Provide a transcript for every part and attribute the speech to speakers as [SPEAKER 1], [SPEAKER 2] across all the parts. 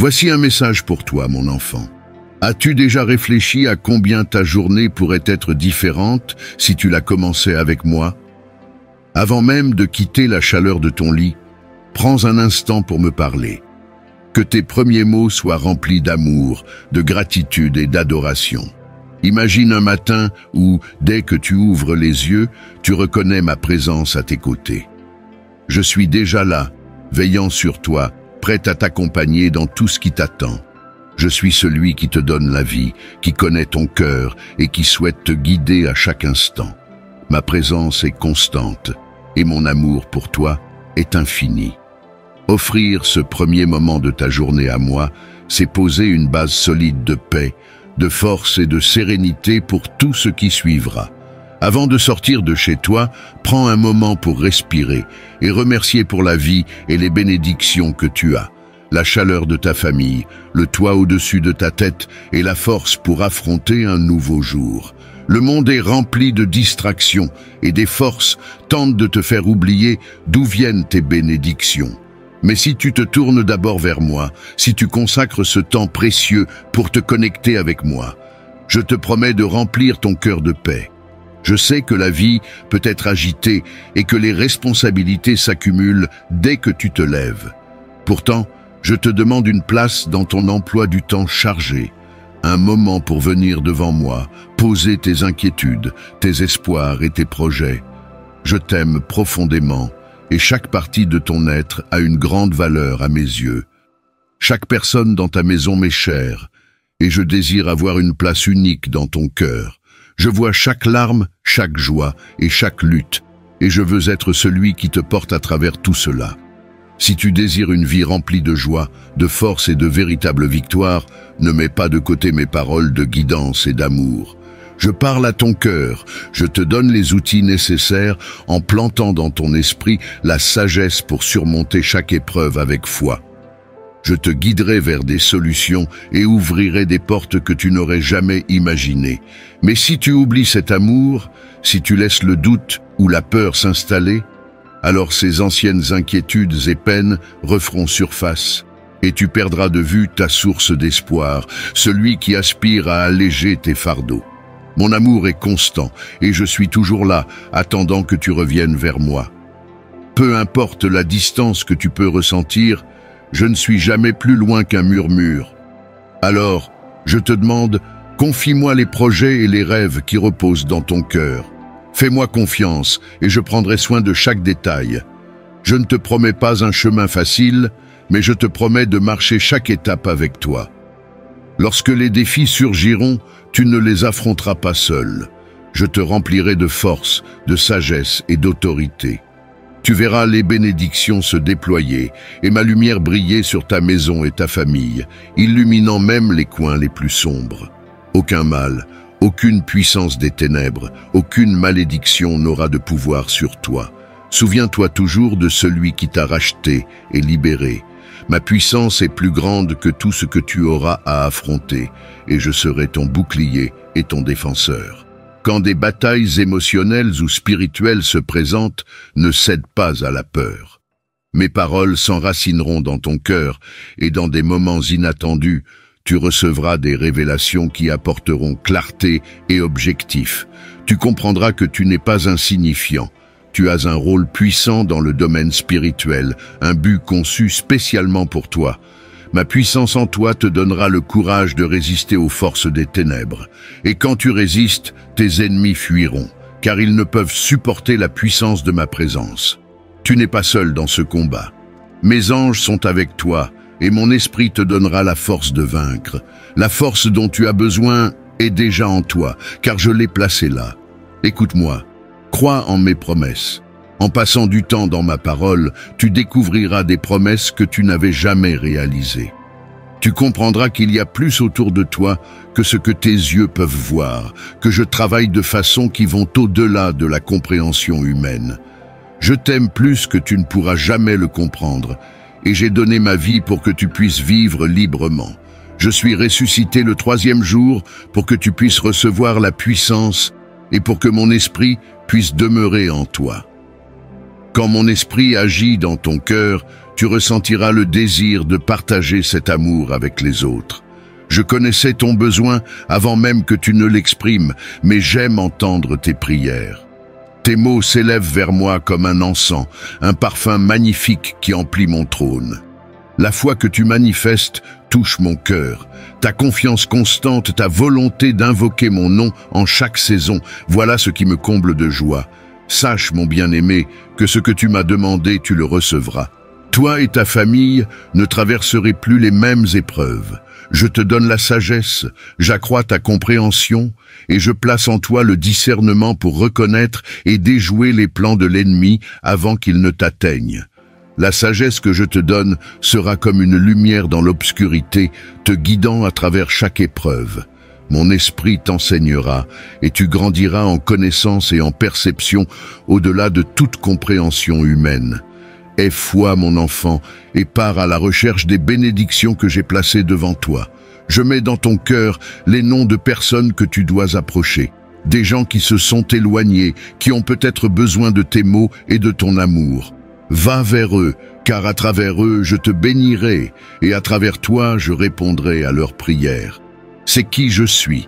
[SPEAKER 1] Voici un message pour toi, mon enfant. As-tu déjà réfléchi à combien ta journée pourrait être différente si tu la commençais avec moi? Avant même de quitter la chaleur de ton lit, prends un instant pour me parler. Que tes premiers mots soient remplis d'amour, de gratitude et d'adoration. Imagine un matin où, dès que tu ouvres les yeux, tu reconnais ma présence à tes côtés. Je suis déjà là, veillant sur toi, prêt à t'accompagner dans tout ce qui t'attend. Je suis celui qui te donne la vie, qui connaît ton cœur et qui souhaite te guider à chaque instant. Ma présence est constante et mon amour pour toi est infini. Offrir ce premier moment de ta journée à moi, c'est poser une base solide de paix, de force et de sérénité pour tout ce qui suivra. Avant de sortir de chez toi, prends un moment pour respirer et remercier pour la vie et les bénédictions que tu as, la chaleur de ta famille, le toit au-dessus de ta tête et la force pour affronter un nouveau jour. Le monde est rempli de distractions et des forces tentent de te faire oublier d'où viennent tes bénédictions. Mais si tu te tournes d'abord vers moi, si tu consacres ce temps précieux pour te connecter avec moi, je te promets de remplir ton cœur de paix. Je sais que la vie peut être agitée et que les responsabilités s'accumulent dès que tu te lèves. Pourtant, je te demande une place dans ton emploi du temps chargé, un moment pour venir devant moi, poser tes inquiétudes, tes espoirs et tes projets. Je t'aime profondément et chaque partie de ton être a une grande valeur à mes yeux. Chaque personne dans ta maison m'est chère et je désire avoir une place unique dans ton cœur. Je vois chaque larme, chaque joie et chaque lutte et je veux être celui qui te porte à travers tout cela. Si tu désires une vie remplie de joie, de force et de véritable victoire, ne mets pas de côté mes paroles de guidance et d'amour. Je parle à ton cœur, je te donne les outils nécessaires en plantant dans ton esprit la sagesse pour surmonter chaque épreuve avec foi. Je te guiderai vers des solutions et ouvrirai des portes que tu n'aurais jamais imaginées. Mais si tu oublies cet amour, si tu laisses le doute ou la peur s'installer, alors ces anciennes inquiétudes et peines referont surface et tu perdras de vue ta source d'espoir, celui qui aspire à alléger tes fardeaux. Mon amour est constant et je suis toujours là, attendant que tu reviennes vers moi. Peu importe la distance que tu peux ressentir, je ne suis jamais plus loin qu'un murmure. Alors, je te demande, confie-moi les projets et les rêves qui reposent dans ton cœur. Fais-moi confiance et je prendrai soin de chaque détail. Je ne te promets pas un chemin facile, mais je te promets de marcher chaque étape avec toi. Lorsque les défis surgiront, tu ne les affronteras pas seul. Je te remplirai de force, de sagesse et d'autorité. Tu verras les bénédictions se déployer et ma lumière briller sur ta maison et ta famille, illuminant même les coins les plus sombres. Aucun mal, aucune puissance des ténèbres, aucune malédiction n'aura de pouvoir sur toi. Souviens-toi toujours de celui qui t'a racheté et libéré. Ma puissance est plus grande que tout ce que tu auras à affronter, et je serai ton bouclier et ton défenseur. Quand des batailles émotionnelles ou spirituelles se présentent, ne cède pas à la peur. Mes paroles s'enracineront dans ton cœur, et dans des moments inattendus, tu recevras des révélations qui apporteront clarté et objectif. Tu comprendras que tu n'es pas insignifiant. Tu as un rôle puissant dans le domaine spirituel, un but conçu spécialement pour toi. Ma puissance en toi te donnera le courage de résister aux forces des ténèbres. Et quand tu résistes, tes ennemis fuiront, car ils ne peuvent supporter la puissance de ma présence. Tu n'es pas seul dans ce combat. Mes anges sont avec toi, et mon esprit te donnera la force de vaincre. La force dont tu as besoin est déjà en toi, car je l'ai placée là. Écoute-moi. Crois en mes promesses. En passant du temps dans ma parole, tu découvriras des promesses que tu n'avais jamais réalisées. Tu comprendras qu'il y a plus autour de toi que ce que tes yeux peuvent voir, que je travaille de façon qui vont au-delà de la compréhension humaine. Je t'aime plus que tu ne pourras jamais le comprendre, et j'ai donné ma vie pour que tu puisses vivre librement. Je suis ressuscité le 3e jour pour que tu puisses recevoir la puissance et pour que mon esprit puisse demeurer en toi. Quand mon esprit agit dans ton cœur, tu ressentiras le désir de partager cet amour avec les autres. Je connaissais ton besoin avant même que tu ne l'exprimes, mais j'aime entendre tes prières. Tes mots s'élèvent vers moi comme un encens, un parfum magnifique qui emplit mon trône. La foi que tu manifestes touche mon cœur. Ta confiance constante, ta volonté d'invoquer mon nom en chaque saison, voilà ce qui me comble de joie. Sache, mon bien-aimé, que ce que tu m'as demandé, tu le recevras. Toi et ta famille ne traverserez plus les mêmes épreuves. Je te donne la sagesse, j'accrois ta compréhension et je place en toi le discernement pour reconnaître et déjouer les plans de l'ennemi avant qu'ils ne t'atteignent. La sagesse que je te donne sera comme une lumière dans l'obscurité, te guidant à travers chaque épreuve. Mon esprit t'enseignera et tu grandiras en connaissance et en perception au-delà de toute compréhension humaine. Aie foi, mon enfant, et pars à la recherche des bénédictions que j'ai placées devant toi. Je mets dans ton cœur les noms de personnes que tu dois approcher, des gens qui se sont éloignés, qui ont peut-être besoin de tes mots et de ton amour. Va vers eux, car à travers eux je te bénirai, et à travers toi je répondrai à leurs prières. C'est qui je suis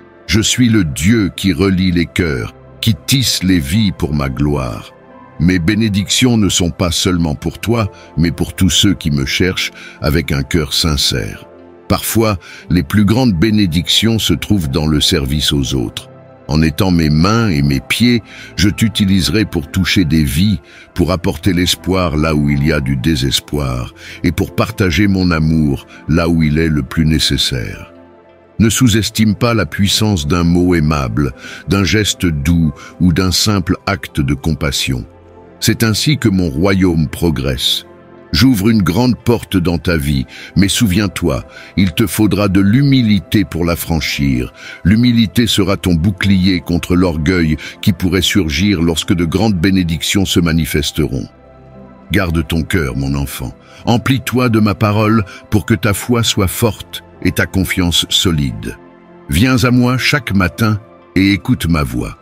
[SPEAKER 1] le Dieu qui relie les cœurs, qui tisse les vies pour ma gloire. Mes bénédictions ne sont pas seulement pour toi, mais pour tous ceux qui me cherchent avec un cœur sincère. Parfois, les plus grandes bénédictions se trouvent dans le service aux autres. En étant mes mains et mes pieds, je t'utiliserai pour toucher des vies, pour apporter l'espoir là où il y a du désespoir, et pour partager mon amour là où il est le plus nécessaire. Ne sous-estime pas la puissance d'un mot aimable, d'un geste doux ou d'un simple acte de compassion. C'est ainsi que mon royaume progresse. J'ouvre une grande porte dans ta vie, mais souviens-toi, il te faudra de l'humilité pour la franchir. L'humilité sera ton bouclier contre l'orgueil qui pourrait surgir lorsque de grandes bénédictions se manifesteront. Garde ton cœur, mon enfant. Emplis-toi de ma parole pour que ta foi soit forte et ta confiance solide. Viens à moi chaque matin et écoute ma voix.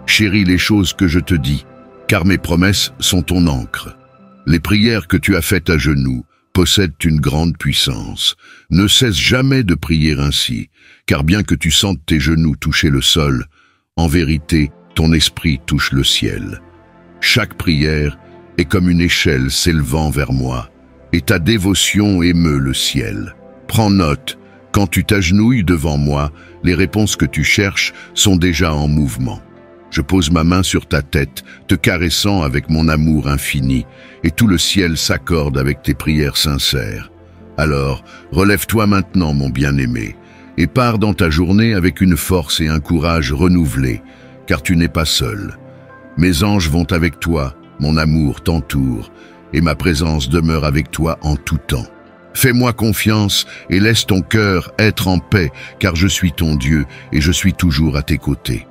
[SPEAKER 1] Chéris les choses que je te dis, car mes promesses sont ton encre. Les prières que tu as faites à genoux possèdent une grande puissance. Ne cesse jamais de prier ainsi, car bien que tu sentes tes genoux toucher le sol, en vérité, ton esprit touche le ciel. Chaque prière est comme une échelle s'élevant vers moi, et ta dévotion émeut le ciel. Prends note, quand tu t'agenouilles devant moi, les réponses que tu cherches sont déjà en mouvement. Je pose ma main sur ta tête, te caressant avec mon amour infini, et tout le ciel s'accorde avec tes prières sincères. Alors, relève-toi maintenant, mon bien-aimé, et pars dans ta journée avec une force et un courage renouvelés, car tu n'es pas seul. Mes anges vont avec toi, mon amour t'entoure, et ma présence demeure avec toi en tout temps. Fais-moi confiance et laisse ton cœur être en paix, car je suis ton Dieu et je suis toujours à tes côtés.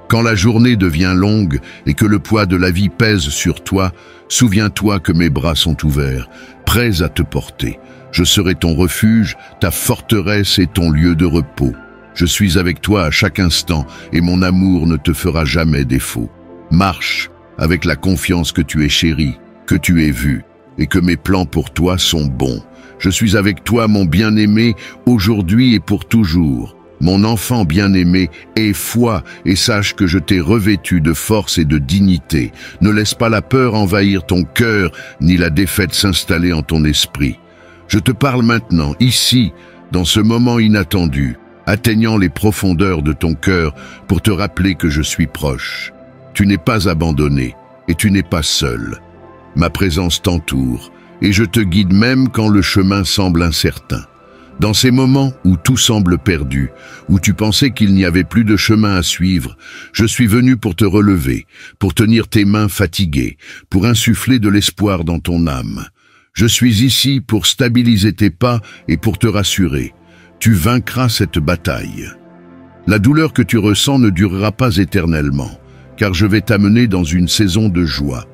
[SPEAKER 1] Quand la journée devient longue et que le poids de la vie pèse sur toi, souviens-toi que mes bras sont ouverts, prêts à te porter. Je serai ton refuge, ta forteresse et ton lieu de repos. Je suis avec toi à chaque instant et mon amour ne te fera jamais défaut. Marche avec la confiance que tu es chéri, que tu es vu et que mes plans pour toi sont bons. Je suis avec toi, mon bien-aimé, aujourd'hui et pour toujours. Mon enfant bien-aimé, aie foi et sache que je t'ai revêtu de force et de dignité. Ne laisse pas la peur envahir ton cœur, ni la défaite s'installer en ton esprit. Je te parle maintenant, ici, dans ce moment inattendu, atteignant les profondeurs de ton cœur pour te rappeler que je suis proche. Tu n'es pas abandonné et tu n'es pas seul. Ma présence t'entoure et je te guide même quand le chemin semble incertain. Dans ces moments où tout semble perdu, où tu pensais qu'il n'y avait plus de chemin à suivre, je suis venu pour te relever, pour tenir tes mains fatiguées, pour insuffler de l'espoir dans ton âme. Je suis ici pour stabiliser tes pas et pour te rassurer. Tu vaincras cette bataille. La douleur que tu ressens ne durera pas éternellement, car je vais t'amener dans une saison de joie.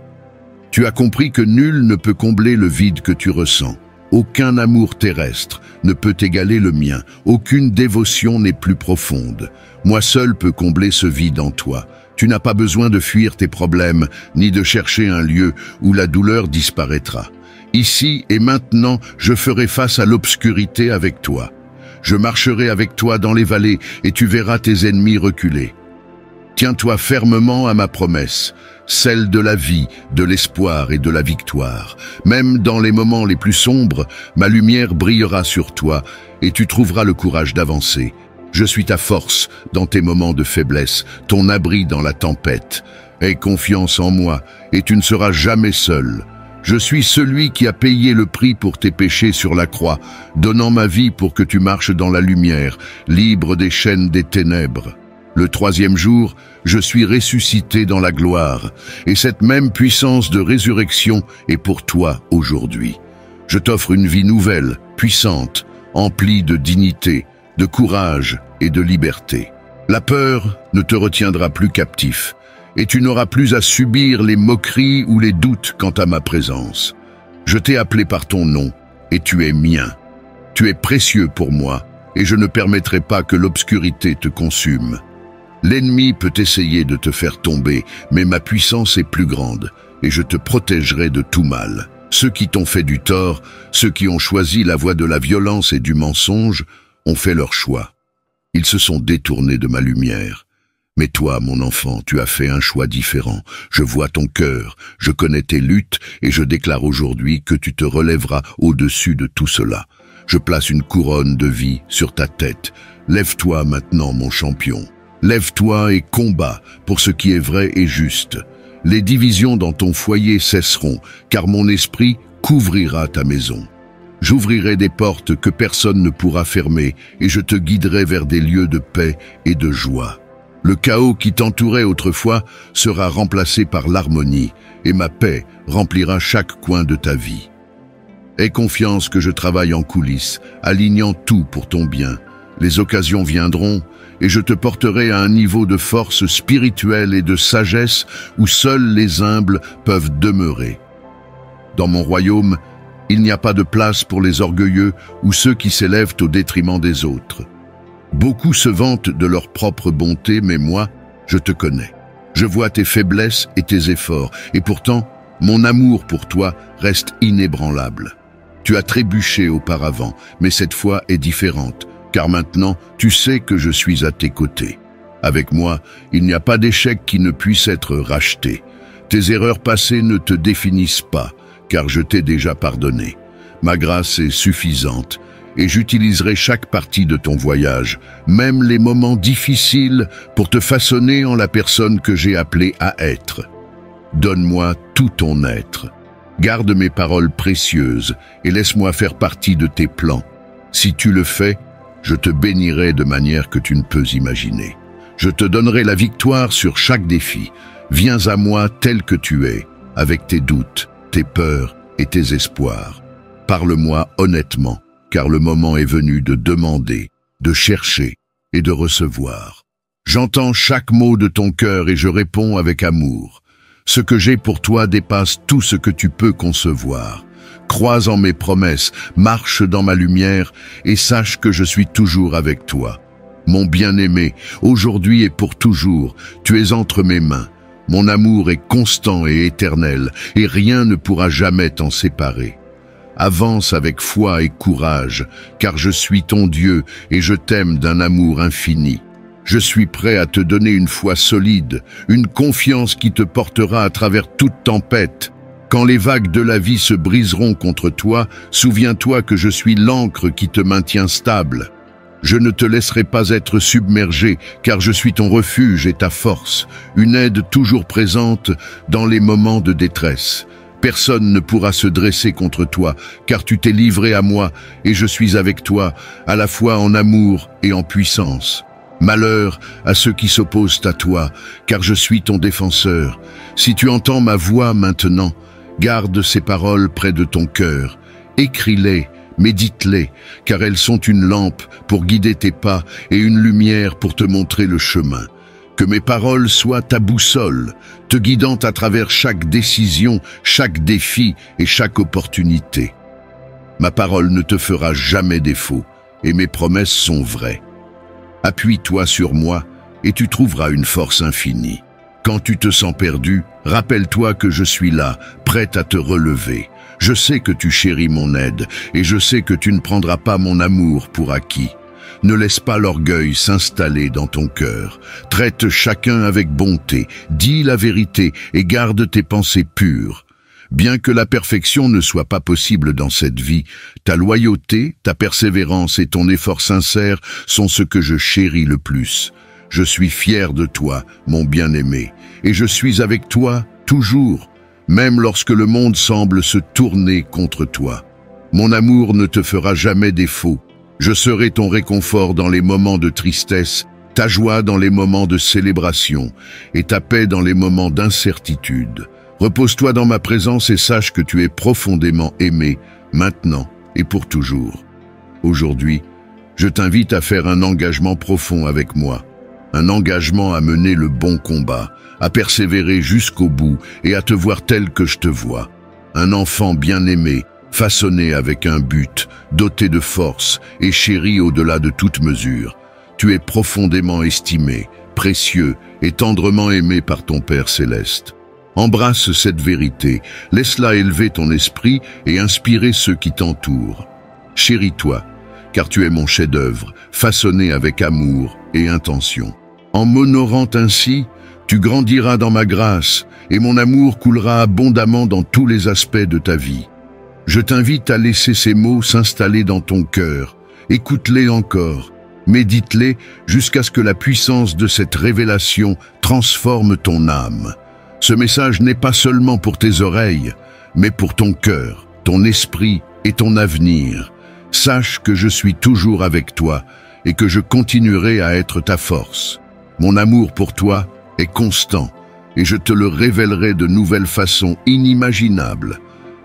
[SPEAKER 1] Tu as compris que nul ne peut combler le vide que tu ressens. Aucun amour terrestre ne peut égaler le mien, aucune dévotion n'est plus profonde. Moi seul peux combler ce vide en toi. Tu n'as pas besoin de fuir tes problèmes, ni de chercher un lieu où la douleur disparaîtra. Ici et maintenant, je ferai face à l'obscurité avec toi. Je marcherai avec toi dans les vallées et tu verras tes ennemis reculer. Tiens-toi fermement à ma promesse, celle de la vie, de l'espoir et de la victoire. Même dans les moments les plus sombres, ma lumière brillera sur toi et tu trouveras le courage d'avancer. Je suis ta force dans tes moments de faiblesse, ton abri dans la tempête. Aie confiance en moi et tu ne seras jamais seul. Je suis celui qui a payé le prix pour tes péchés sur la croix, donnant ma vie pour que tu marches dans la lumière, libre des chaînes des ténèbres. Le troisième jour, je suis ressuscité dans la gloire, et cette même puissance de résurrection est pour toi aujourd'hui. Je t'offre une vie nouvelle, puissante, emplie de dignité, de courage et de liberté. La peur ne te retiendra plus captif, et tu n'auras plus à subir les moqueries ou les doutes quant à ma présence. Je t'ai appelé par ton nom, et tu es mien. Tu es précieux pour moi, et je ne permettrai pas que l'obscurité te consume. L'ennemi peut essayer de te faire tomber, mais ma puissance est plus grande, et je te protégerai de tout mal. Ceux qui t'ont fait du tort, ceux qui ont choisi la voie de la violence et du mensonge, ont fait leur choix. Ils se sont détournés de ma lumière. Mais toi, mon enfant, tu as fait un choix différent. Je vois ton cœur, je connais tes luttes et je déclare aujourd'hui que tu te relèveras au-dessus de tout cela. Je place une couronne de vie sur ta tête. Lève-toi maintenant, mon champion. Lève-toi et combat pour ce qui est vrai et juste. Les divisions dans ton foyer cesseront, car mon esprit couvrira ta maison. J'ouvrirai des portes que personne ne pourra fermer et je te guiderai vers des lieux de paix et de joie. Le chaos qui t'entourait autrefois sera remplacé par l'harmonie, et ma paix remplira chaque coin de ta vie. Aie confiance que je travaille en coulisses, alignant tout pour ton bien. Les occasions viendront, et je te porterai à un niveau de force spirituelle et de sagesse où seuls les humbles peuvent demeurer. Dans mon royaume, il n'y a pas de place pour les orgueilleux ou ceux qui s'élèvent au détriment des autres. Beaucoup se vantent de leur propre bonté, mais moi, je te connais. Je vois tes faiblesses et tes efforts, et pourtant, mon amour pour toi reste inébranlable. Tu as trébuché auparavant, mais cette fois est différente, car maintenant, tu sais que je suis à tes côtés. Avec moi, il n'y a pas d'échec qui ne puisse être racheté. Tes erreurs passées ne te définissent pas, car je t'ai déjà pardonné. Ma grâce est suffisante, et j'utiliserai chaque partie de ton voyage, même les moments difficiles, pour te façonner en la personne que j'ai appelée à être. Donne-moi tout ton être. Garde mes paroles précieuses et laisse-moi faire partie de tes plans. Si tu le fais, je te bénirai de manière que tu ne peux imaginer. Je te donnerai la victoire sur chaque défi. Viens à moi tel que tu es, avec tes doutes, tes peurs et tes espoirs. Parle-moi honnêtement, car le moment est venu de demander, de chercher et de recevoir. J'entends chaque mot de ton cœur et je réponds avec amour. Ce que j'ai pour toi dépasse tout ce que tu peux concevoir. Crois en mes promesses, marche dans ma lumière et sache que je suis toujours avec toi. Mon bien-aimé, aujourd'hui et pour toujours, tu es entre mes mains. Mon amour est constant et éternel, et rien ne pourra jamais t'en séparer. Avance avec foi et courage, car je suis ton Dieu et je t'aime d'un amour infini. Je suis prêt à te donner une foi solide, une confiance qui te portera à travers toute tempête. Quand les vagues de la vie se briseront contre toi, souviens-toi que je suis l'ancre qui te maintient stable. Je ne te laisserai pas être submergé, car je suis ton refuge et ta force, une aide toujours présente dans les moments de détresse. Personne ne pourra se dresser contre toi, car tu t'es livré à moi et je suis avec toi, à la fois en amour et en puissance. Malheur à ceux qui s'opposent à toi, car je suis ton défenseur. Si tu entends ma voix maintenant, garde ces paroles près de ton cœur. Écris-les, médite-les, car elles sont une lampe pour guider tes pas et une lumière pour te montrer le chemin. Que mes paroles soient ta boussole, te guidant à travers chaque décision, chaque défi et chaque opportunité. Ma parole ne te fera jamais défaut, et mes promesses sont vraies. Appuie-toi sur moi, et tu trouveras une force infinie. Quand tu te sens perdu, rappelle-toi que je suis là, prêt à te relever. Je sais que tu chéris mon aide, et je sais que tu ne prendras pas mon amour pour acquis. Ne laisse pas l'orgueil s'installer dans ton cœur. Traite chacun avec bonté, dis la vérité et garde tes pensées pures. Bien que la perfection ne soit pas possible dans cette vie, ta loyauté, ta persévérance et ton effort sincère sont ce que je chéris le plus. Je suis fier de toi, mon bien-aimé, et je suis avec toi toujours, même lorsque le monde semble se tourner contre toi. Mon amour ne te fera jamais défaut. Je serai ton réconfort dans les moments de tristesse, ta joie dans les moments de célébration et ta paix dans les moments d'incertitude. Repose-toi dans ma présence et sache que tu es profondément aimé, maintenant et pour toujours. Aujourd'hui, je t'invite à faire un engagement profond avec moi, un engagement à mener le bon combat, à persévérer jusqu'au bout et à te voir tel que je te vois. Un enfant bien-aimé, façonné avec un but, doté de force et chéri au-delà de toute mesure. Tu es profondément estimé, précieux et tendrement aimé par ton Père céleste. Embrasse cette vérité, laisse-la élever ton esprit et inspirer ceux qui t'entourent. Chéris-toi, car tu es mon chef-d'œuvre, façonné avec amour et intention. En m'honorant ainsi, tu grandiras dans ma grâce et mon amour coulera abondamment dans tous les aspects de ta vie. Je t'invite à laisser ces mots s'installer dans ton cœur. Écoute-les encore, médite-les jusqu'à ce que la puissance de cette révélation transforme ton âme. Ce message n'est pas seulement pour tes oreilles, mais pour ton cœur, ton esprit et ton avenir. Sache que je suis toujours avec toi et que je continuerai à être ta force. Mon amour pour toi est constant et je te le révélerai de nouvelles façons inimaginables.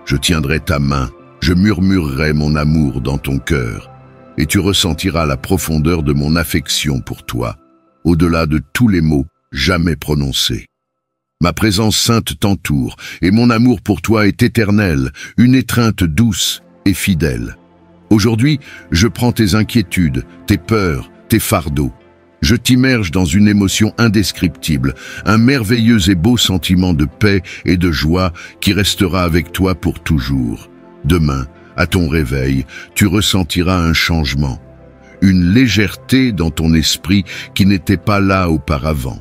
[SPEAKER 1] Je tiendrai ta main, je murmurerai mon amour dans ton cœur, et tu ressentiras la profondeur de mon affection pour toi, au-delà de tous les mots jamais prononcés. Ma présence sainte t'entoure, et mon amour pour toi est éternel, une étreinte douce et fidèle. Aujourd'hui, je prends tes inquiétudes, tes peurs, tes fardeaux. Je t'immerge dans une émotion indescriptible, un merveilleux et beau sentiment de paix et de joie qui restera avec toi pour toujours. Demain, à ton réveil, tu ressentiras un changement, une légèreté dans ton esprit qui n'était pas là auparavant.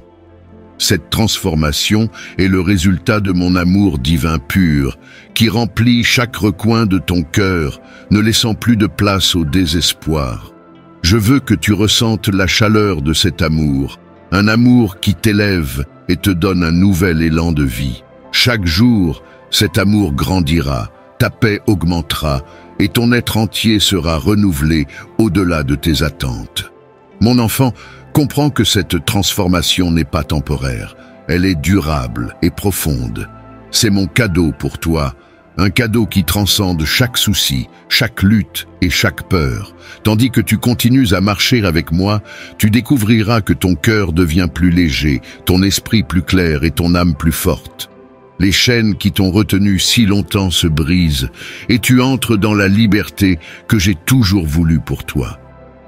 [SPEAKER 1] Cette transformation est le résultat de mon amour divin pur, qui remplit chaque recoin de ton cœur, ne laissant plus de place au désespoir. Je veux que tu ressentes la chaleur de cet amour, un amour qui t'élève et te donne un nouvel élan de vie. Chaque jour, cet amour grandira, ta paix augmentera et ton être entier sera renouvelé au-delà de tes attentes. Mon enfant, comprends que cette transformation n'est pas temporaire, elle est durable et profonde. C'est mon cadeau pour toi, un cadeau qui transcende chaque souci, chaque lutte et chaque peur. Tandis que tu continues à marcher avec moi, tu découvriras que ton cœur devient plus léger, ton esprit plus clair et ton âme plus forte. Les chaînes qui t'ont retenu si longtemps se brisent et tu entres dans la liberté que j'ai toujours voulu pour toi.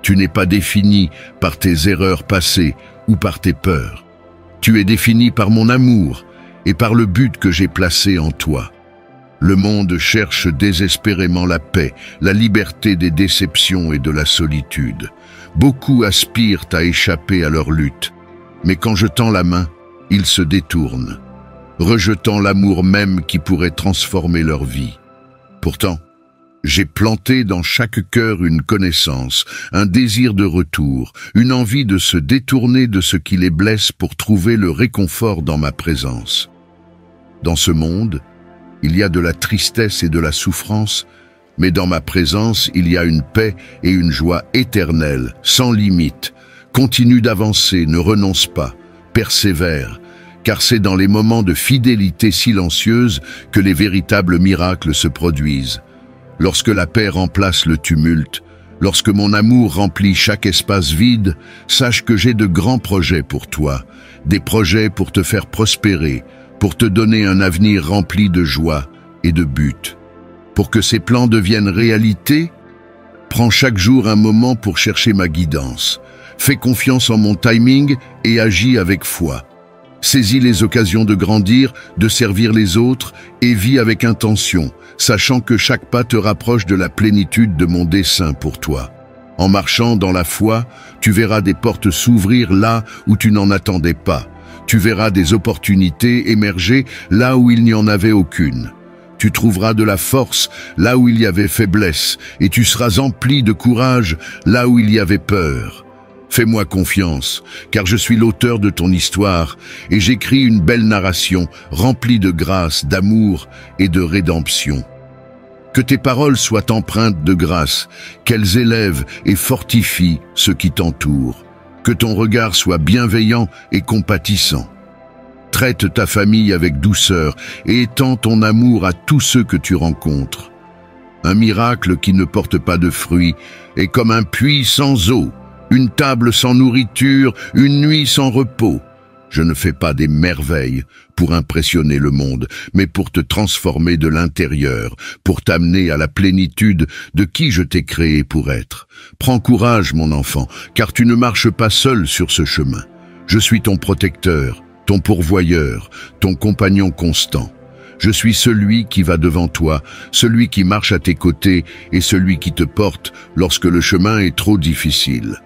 [SPEAKER 1] Tu n'es pas défini par tes erreurs passées ou par tes peurs. Tu es défini par mon amour et par le but que j'ai placé en toi. Le monde cherche désespérément la paix, la liberté des déceptions et de la solitude. Beaucoup aspirent à échapper à leur lutte, mais quand je tends la main, ils se détournent, rejetant l'amour même qui pourrait transformer leur vie. Pourtant, j'ai planté dans chaque cœur une connaissance, un désir de retour, une envie de se détourner de ce qui les blesse pour trouver le réconfort dans ma présence. Dans ce monde, il y a de la tristesse et de la souffrance, mais dans ma présence, il y a une paix et une joie éternelle, sans limite. Continue d'avancer, ne renonce pas, persévère, car c'est dans les moments de fidélité silencieuse que les véritables miracles se produisent. Lorsque la paix remplace le tumulte, lorsque mon amour remplit chaque espace vide, sache que j'ai de grands projets pour toi, des projets pour te faire prospérer, pour te donner un avenir rempli de joie et de but. Pour que ces plans deviennent réalité, prends chaque jour un moment pour chercher ma guidance. Fais confiance en mon timing et agis avec foi. Saisis les occasions de grandir, de servir les autres et vis avec intention, sachant que chaque pas te rapproche de la plénitude de mon dessein pour toi. En marchant dans la foi, tu verras des portes s'ouvrir là où tu n'en attendais pas. Tu verras des opportunités émerger là où il n'y en avait aucune. Tu trouveras de la force là où il y avait faiblesse et tu seras empli de courage là où il y avait peur. Fais-moi confiance, car je suis l'auteur de ton histoire et j'écris une belle narration remplie de grâce, d'amour et de rédemption. Que tes paroles soient empreintes de grâce, qu'elles élèvent et fortifient ceux qui t'entourent. Que ton regard soit bienveillant et compatissant. Traite ta famille avec douceur et étends ton amour à tous ceux que tu rencontres. Un miracle qui ne porte pas de fruits est comme un puits sans eau, une table sans nourriture, une nuit sans repos. Je ne fais pas des merveilles pour impressionner le monde, mais pour te transformer de l'intérieur, pour t'amener à la plénitude de qui je t'ai créé pour être. Prends courage, mon enfant, car tu ne marches pas seul sur ce chemin. Je suis ton protecteur, ton pourvoyeur, ton compagnon constant. Je suis celui qui va devant toi, celui qui marche à tes côtés et celui qui te porte lorsque le chemin est trop difficile.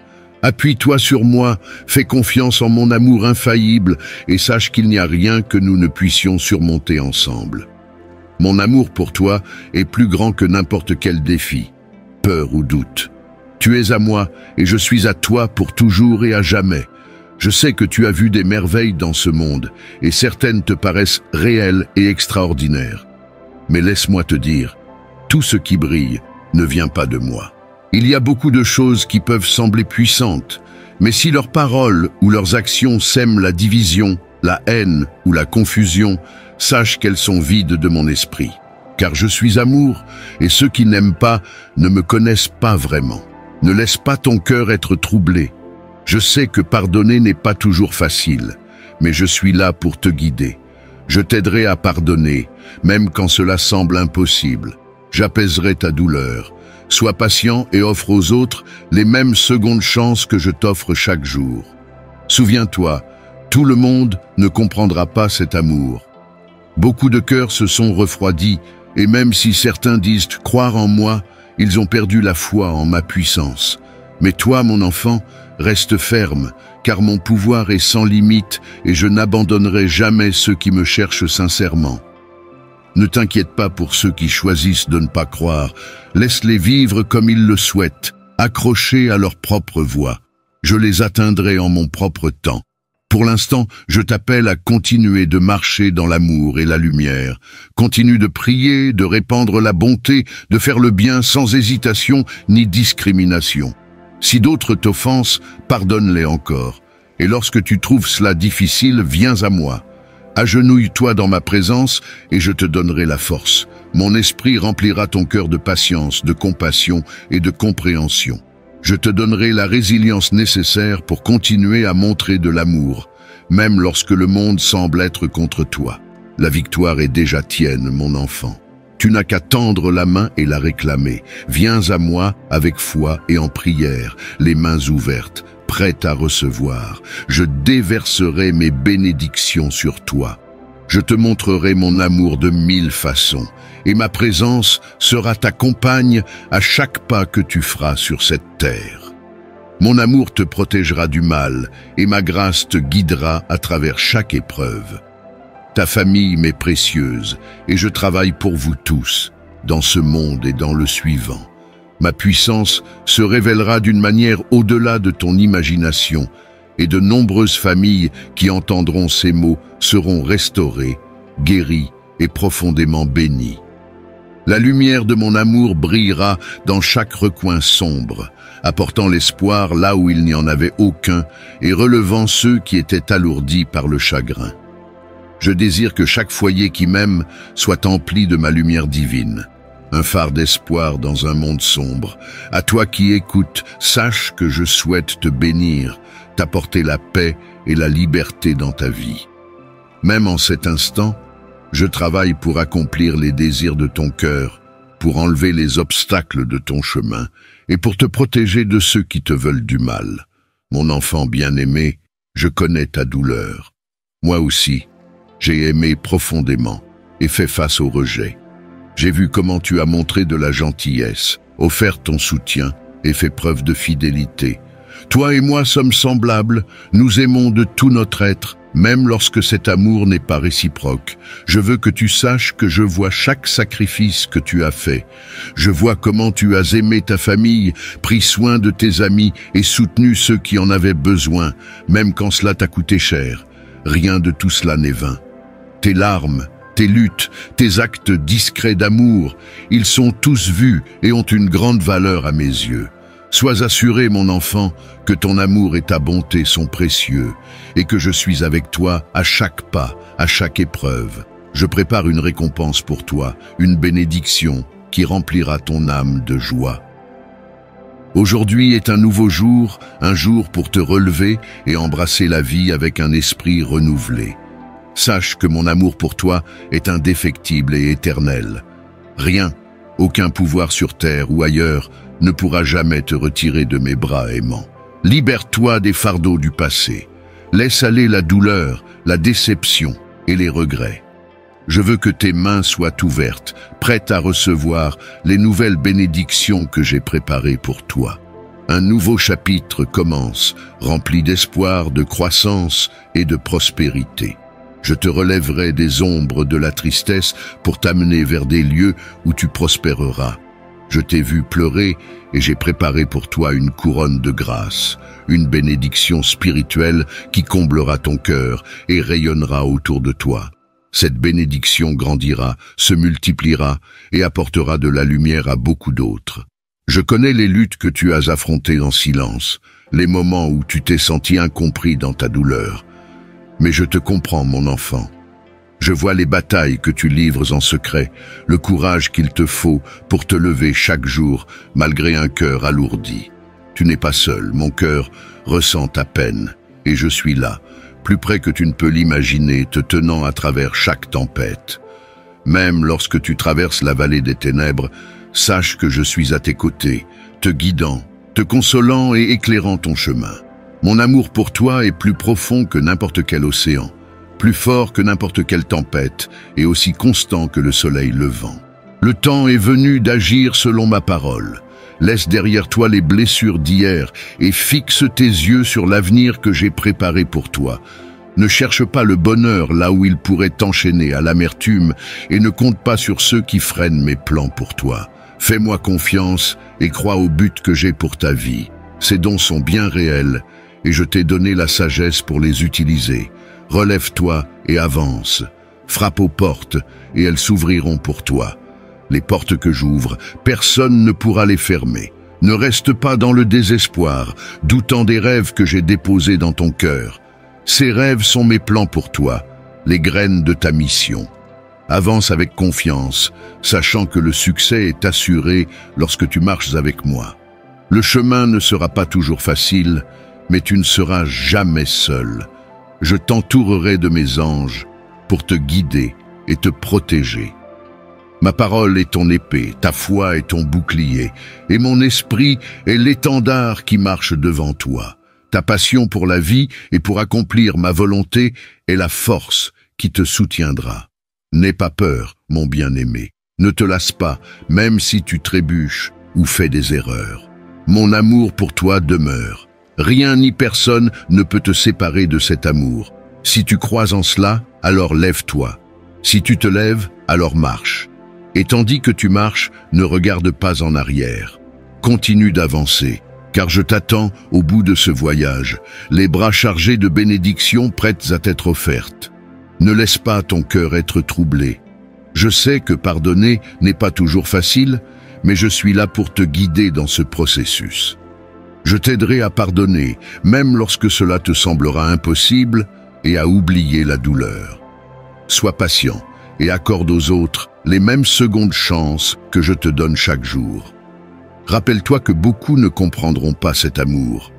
[SPEAKER 1] Appuie-toi sur moi, fais confiance en mon amour infaillible et sache qu'il n'y a rien que nous ne puissions surmonter ensemble. Mon amour pour toi est plus grand que n'importe quel défi, peur ou doute. Tu es à moi et je suis à toi pour toujours et à jamais. Je sais que tu as vu des merveilles dans ce monde et certaines te paraissent réelles et extraordinaires. Mais laisse-moi te dire, tout ce qui brille ne vient pas de moi. Il y a beaucoup de choses qui peuvent sembler puissantes, mais si leurs paroles ou leurs actions sèment la division, la haine ou la confusion, sache qu'elles sont vides de mon esprit. Car je suis amour, et ceux qui n'aiment pas ne me connaissent pas vraiment. Ne laisse pas ton cœur être troublé. Je sais que pardonner n'est pas toujours facile, mais je suis là pour te guider. Je t'aiderai à pardonner, même quand cela semble impossible. J'apaiserai ta douleur. Sois patient et offre aux autres les mêmes secondes chances que je t'offre chaque jour. Souviens-toi, tout le monde ne comprendra pas cet amour. Beaucoup de cœurs se sont refroidis, et même si certains disent croire en moi, ils ont perdu la foi en ma puissance. Mais toi, mon enfant, reste ferme, car mon pouvoir est sans limite et je n'abandonnerai jamais ceux qui me cherchent sincèrement. Ne t'inquiète pas pour ceux qui choisissent de ne pas croire. Laisse-les vivre comme ils le souhaitent, accrochés à leur propre voie. Je les atteindrai en mon propre temps. Pour l'instant, je t'appelle à continuer de marcher dans l'amour et la lumière. Continue de prier, de répandre la bonté, de faire le bien sans hésitation ni discrimination. Si d'autres t'offensent, pardonne-les encore. Et lorsque tu trouves cela difficile, viens à moi. Agenouille-toi dans ma présence et je te donnerai la force. Mon esprit remplira ton cœur de patience, de compassion et de compréhension. Je te donnerai la résilience nécessaire pour continuer à montrer de l'amour, même lorsque le monde semble être contre toi. La victoire est déjà tienne, mon enfant. Tu n'as qu'à tendre la main et la réclamer. Viens à moi avec foi et en prière, les mains ouvertes, prête à recevoir. Je déverserai mes bénédictions sur toi. Je te montrerai mon amour de 1000 façons, et ma présence sera ta compagne à chaque pas que tu feras sur cette terre. Mon amour te protégera du mal, et ma grâce te guidera à travers chaque épreuve. Ta famille m'est précieuse, et je travaille pour vous tous, dans ce monde et dans le suivant. Ma puissance se révélera d'une manière au-delà de ton imagination, et de nombreuses familles qui entendront ces mots seront restaurées, guéries et profondément bénies. La lumière de mon amour brillera dans chaque recoin sombre, apportant l'espoir là où il n'y en avait aucun et relevant ceux qui étaient alourdis par le chagrin. Je désire que chaque foyer qui m'aime soit empli de ma lumière divine. Un phare d'espoir dans un monde sombre. À toi qui écoutes, sache que je souhaite te bénir, t'apporter la paix et la liberté dans ta vie. Même en cet instant, je travaille pour accomplir les désirs de ton cœur, pour enlever les obstacles de ton chemin et pour te protéger de ceux qui te veulent du mal. Mon enfant bien-aimé, je connais ta douleur. Moi aussi, j'ai aimé profondément et fait face au rejet. J'ai vu comment tu as montré de la gentillesse, offert ton soutien et fait preuve de fidélité. Toi et moi sommes semblables, nous aimons de tout notre être, même lorsque cet amour n'est pas réciproque. Je veux que tu saches que je vois chaque sacrifice que tu as fait. Je vois comment tu as aimé ta famille, pris soin de tes amis et soutenu ceux qui en avaient besoin, même quand cela t'a coûté cher. Rien de tout cela n'est vain. Tes larmes, tes luttes, tes actes discrets d'amour, ils sont tous vus et ont une grande valeur à mes yeux. Sois assuré, mon enfant, que ton amour et ta bonté sont précieux et que je suis avec toi à chaque pas, à chaque épreuve. Je prépare une récompense pour toi, une bénédiction qui remplira ton âme de joie. Aujourd'hui est un nouveau jour, un jour pour te relever et embrasser la vie avec un esprit renouvelé. Sache que mon amour pour toi est indéfectible et éternel. Rien, aucun pouvoir sur terre ou ailleurs ne pourra jamais te retirer de mes bras aimants. Libère-toi des fardeaux du passé. Laisse aller la douleur, la déception et les regrets. Je veux que tes mains soient ouvertes, prêtes à recevoir les nouvelles bénédictions que j'ai préparées pour toi. Un nouveau chapitre commence, rempli d'espoir, de croissance et de prospérité. Je te relèverai des ombres de la tristesse pour t'amener vers des lieux où tu prospéreras. Je t'ai vu pleurer et j'ai préparé pour toi une couronne de grâce, une bénédiction spirituelle qui comblera ton cœur et rayonnera autour de toi. Cette bénédiction grandira, se multipliera et apportera de la lumière à beaucoup d'autres. Je connais les luttes que tu as affrontées en silence, les moments où tu t'es senti incompris dans ta douleur. Mais je te comprends, mon enfant. Je vois les batailles que tu livres en secret, le courage qu'il te faut pour te lever chaque jour, malgré un cœur alourdi. Tu n'es pas seul, mon cœur ressent ta peine, et je suis là, plus près que tu ne peux l'imaginer, te tenant à travers chaque tempête. Même lorsque tu traverses la vallée des ténèbres, sache que je suis à tes côtés, te guidant, te consolant et éclairant ton chemin. Mon amour pour toi est plus profond que n'importe quel océan, plus fort que n'importe quelle tempête et aussi constant que le soleil levant. Le temps est venu d'agir selon ma parole. Laisse derrière toi les blessures d'hier et fixe tes yeux sur l'avenir que j'ai préparé pour toi. Ne cherche pas le bonheur là où il pourrait t'enchaîner à l'amertume et ne compte pas sur ceux qui freinent mes plans pour toi. Fais-moi confiance et crois au but que j'ai pour ta vie. Ces dons sont bien réels et je t'ai donné la sagesse pour les utiliser. Relève-toi et avance. Frappe aux portes et elles s'ouvriront pour toi. Les portes que j'ouvre, personne ne pourra les fermer. Ne reste pas dans le désespoir, doutant des rêves que j'ai déposés dans ton cœur. Ces rêves sont mes plans pour toi, les graines de ta mission. Avance avec confiance, sachant que le succès est assuré lorsque tu marches avec moi. Le chemin ne sera pas toujours facile, mais tu ne seras jamais seul. Je t'entourerai de mes anges pour te guider et te protéger. Ma parole est ton épée, ta foi est ton bouclier, et mon esprit est l'étendard qui marche devant toi. Ta passion pour la vie et pour accomplir ma volonté est la force qui te soutiendra. N'aie pas peur, mon bien-aimé. Ne te lasse pas, même si tu trébuches ou fais des erreurs. Mon amour pour toi demeure. Rien ni personne ne peut te séparer de cet amour. Si tu crois en cela, alors lève-toi. Si tu te lèves, alors marche. Et tandis que tu marches, ne regarde pas en arrière. Continue d'avancer, car je t'attends au bout de ce voyage, les bras chargés de bénédictions prêtes à t'être offertes. Ne laisse pas ton cœur être troublé. Je sais que pardonner n'est pas toujours facile, mais je suis là pour te guider dans ce processus. Je t'aiderai à pardonner, même lorsque cela te semblera impossible, et à oublier la douleur. Sois patient et accorde aux autres les mêmes secondes chances que je te donne chaque jour. Rappelle-toi que beaucoup ne comprendront pas cet amour.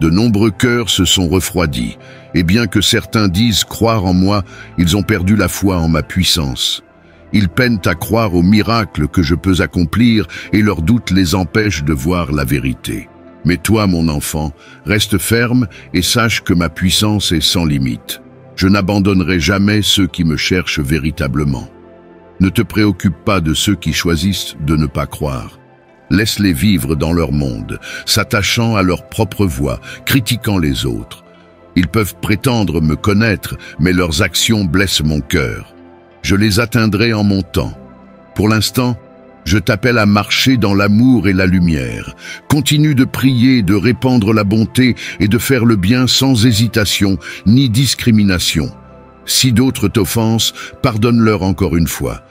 [SPEAKER 1] De nombreux cœurs se sont refroidis, et bien que certains disent croire en moi, ils ont perdu la foi en ma puissance. Ils peinent à croire aux miracles que je peux accomplir et leurs doutes les empêchent de voir la vérité. Mais toi, mon enfant, reste ferme et sache que ma puissance est sans limite. Je n'abandonnerai jamais ceux qui me cherchent véritablement. Ne te préoccupe pas de ceux qui choisissent de ne pas croire. Laisse-les vivre dans leur monde, s'attachant à leur propre voix, critiquant les autres. Ils peuvent prétendre me connaître, mais leurs actions blessent mon cœur. Je les atteindrai en mon temps. Pour l'instant, je t'appelle à marcher dans l'amour et la lumière. Continue de prier, de répandre la bonté et de faire le bien sans hésitation ni discrimination. Si d'autres t'offensent, pardonne-leur encore une fois.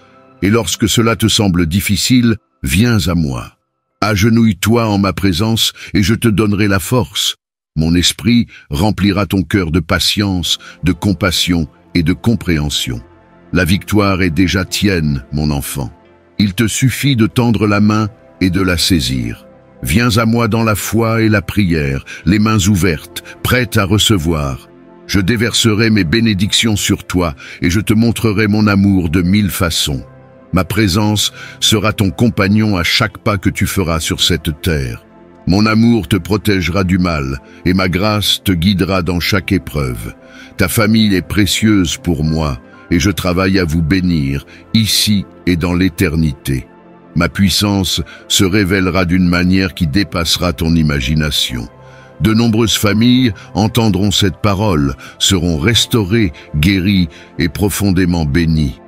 [SPEAKER 1] Et lorsque cela te semble difficile, viens à moi. Agenouille-toi en ma présence et je te donnerai la force. Mon esprit remplira ton cœur de patience, de compassion et de compréhension. La victoire est déjà tienne, mon enfant. Il te suffit de tendre la main et de la saisir. Viens à moi dans la foi et la prière, les mains ouvertes, prêtes à recevoir. Je déverserai mes bénédictions sur toi et je te montrerai mon amour de 1000 façons. Ma présence sera ton compagnon à chaque pas que tu feras sur cette terre. Mon amour te protégera du mal et ma grâce te guidera dans chaque épreuve. Ta famille est précieuse pour moi et je travaille à vous bénir, ici et dans l'éternité. Ma puissance se révélera d'une manière qui dépassera ton imagination. De nombreuses familles entendront cette parole, seront restaurées, guéries et profondément bénies.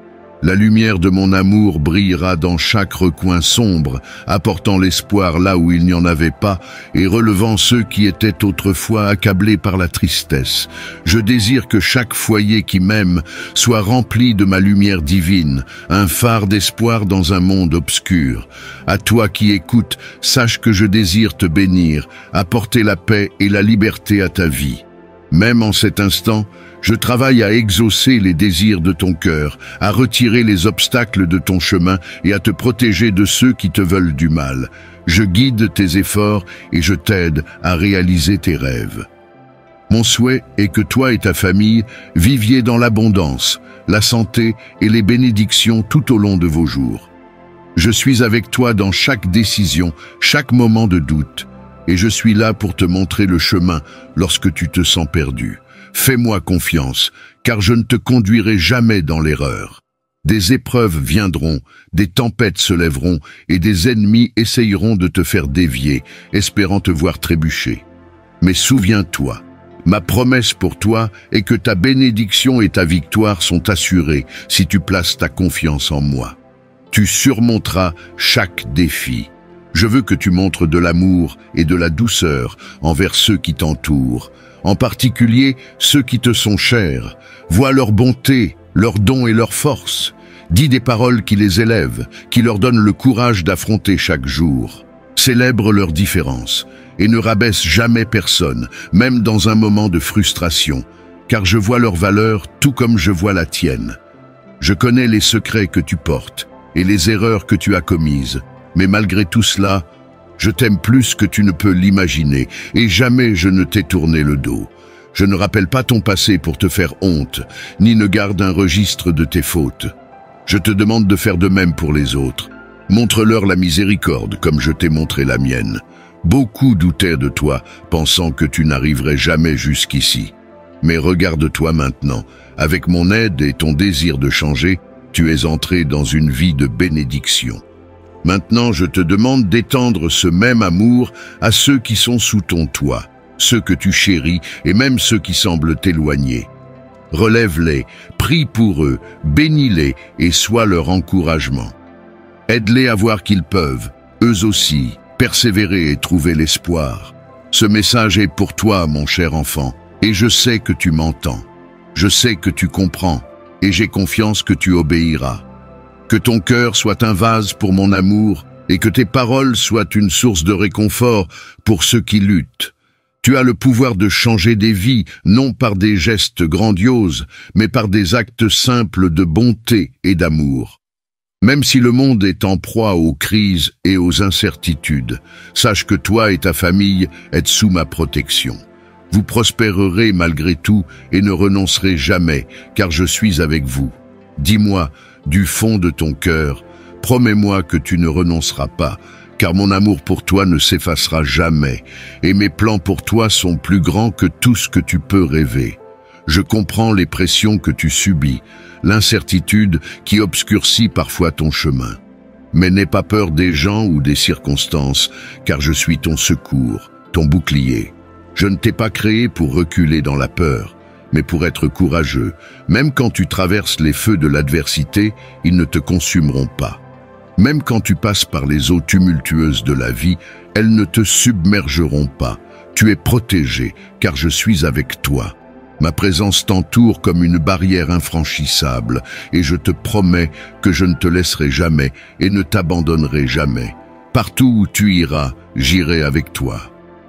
[SPEAKER 1] La lumière de mon amour brillera dans chaque recoin sombre, apportant l'espoir là où il n'y en avait pas et relevant ceux qui étaient autrefois accablés par la tristesse. Je désire que chaque foyer qui m'aime soit rempli de ma lumière divine, un phare d'espoir dans un monde obscur. À toi qui écoutes, sache que je désire te bénir, apporter la paix et la liberté à ta vie. Même en cet instant, je travaille à exaucer les désirs de ton cœur, à retirer les obstacles de ton chemin et à te protéger de ceux qui te veulent du mal. Je guide tes efforts et je t'aide à réaliser tes rêves. Mon souhait est que toi et ta famille viviez dans l'abondance, la santé et les bénédictions tout au long de vos jours. Je suis avec toi dans chaque décision, chaque moment de doute, et je suis là pour te montrer le chemin lorsque tu te sens perdu. Fais-moi confiance, car je ne te conduirai jamais dans l'erreur. Des épreuves viendront, des tempêtes se lèveront, et des ennemis essayeront de te faire dévier, espérant te voir trébucher. Mais souviens-toi, ma promesse pour toi est que ta bénédiction et ta victoire sont assurées si tu places ta confiance en moi. Tu surmonteras chaque défi. Je veux que tu montres de l'amour et de la douceur envers ceux qui t'entourent, en particulier ceux qui te sont chers. Vois leur bonté, leurs dons et leur force. Dis des paroles qui les élèvent, qui leur donnent le courage d'affronter chaque jour. Célèbre leurs différences et ne rabaisse jamais personne, même dans un moment de frustration, car je vois leur valeur tout comme je vois la tienne. Je connais les secrets que tu portes et les erreurs que tu as commises, mais malgré tout cela, je t'aime plus que tu ne peux l'imaginer, et jamais je ne t'ai tourné le dos. Je ne rappelle pas ton passé pour te faire honte, ni ne garde un registre de tes fautes. Je te demande de faire de même pour les autres. Montre-leur la miséricorde comme je t'ai montré la mienne. Beaucoup doutaient de toi, pensant que tu n'arriverais jamais jusqu'ici. Mais regarde-toi maintenant, avec mon aide et ton désir de changer, tu es entré dans une vie de bénédiction. Maintenant, je te demande d'étendre ce même amour à ceux qui sont sous ton toit, ceux que tu chéris et même ceux qui semblent t'éloigner. Relève-les, prie pour eux, bénis-les et sois leur encouragement. Aide-les à voir qu'ils peuvent, eux aussi, persévérer et trouver l'espoir. Ce message est pour toi, mon cher enfant, et je sais que tu m'entends. Je sais que tu comprends, et j'ai confiance que tu obéiras. Que ton cœur soit un vase pour mon amour et que tes paroles soient une source de réconfort pour ceux qui luttent. Tu as le pouvoir de changer des vies, non par des gestes grandioses, mais par des actes simples de bonté et d'amour. Même si le monde est en proie aux crises et aux incertitudes, sache que toi et ta famille êtes sous ma protection. Vous prospérerez malgré tout et ne renoncerez jamais, car je suis avec vous. Dis-moi, du fond de ton cœur, promets-moi que tu ne renonceras pas, car mon amour pour toi ne s'effacera jamais, et mes plans pour toi sont plus grands que tout ce que tu peux rêver. Je comprends les pressions que tu subis, l'incertitude qui obscurcit parfois ton chemin. Mais n'aie pas peur des gens ou des circonstances, car je suis ton secours, ton bouclier. Je ne t'ai pas créé pour reculer dans la peur, mais pour être courageux. Même quand tu traverses les feux de l'adversité, ils ne te consumeront pas. Même quand tu passes par les eaux tumultueuses de la vie, elles ne te submergeront pas. Tu es protégé, car je suis avec toi. Ma présence t'entoure comme une barrière infranchissable, et je te promets que je ne te laisserai jamais et ne t'abandonnerai jamais. Partout où tu iras, j'irai avec toi.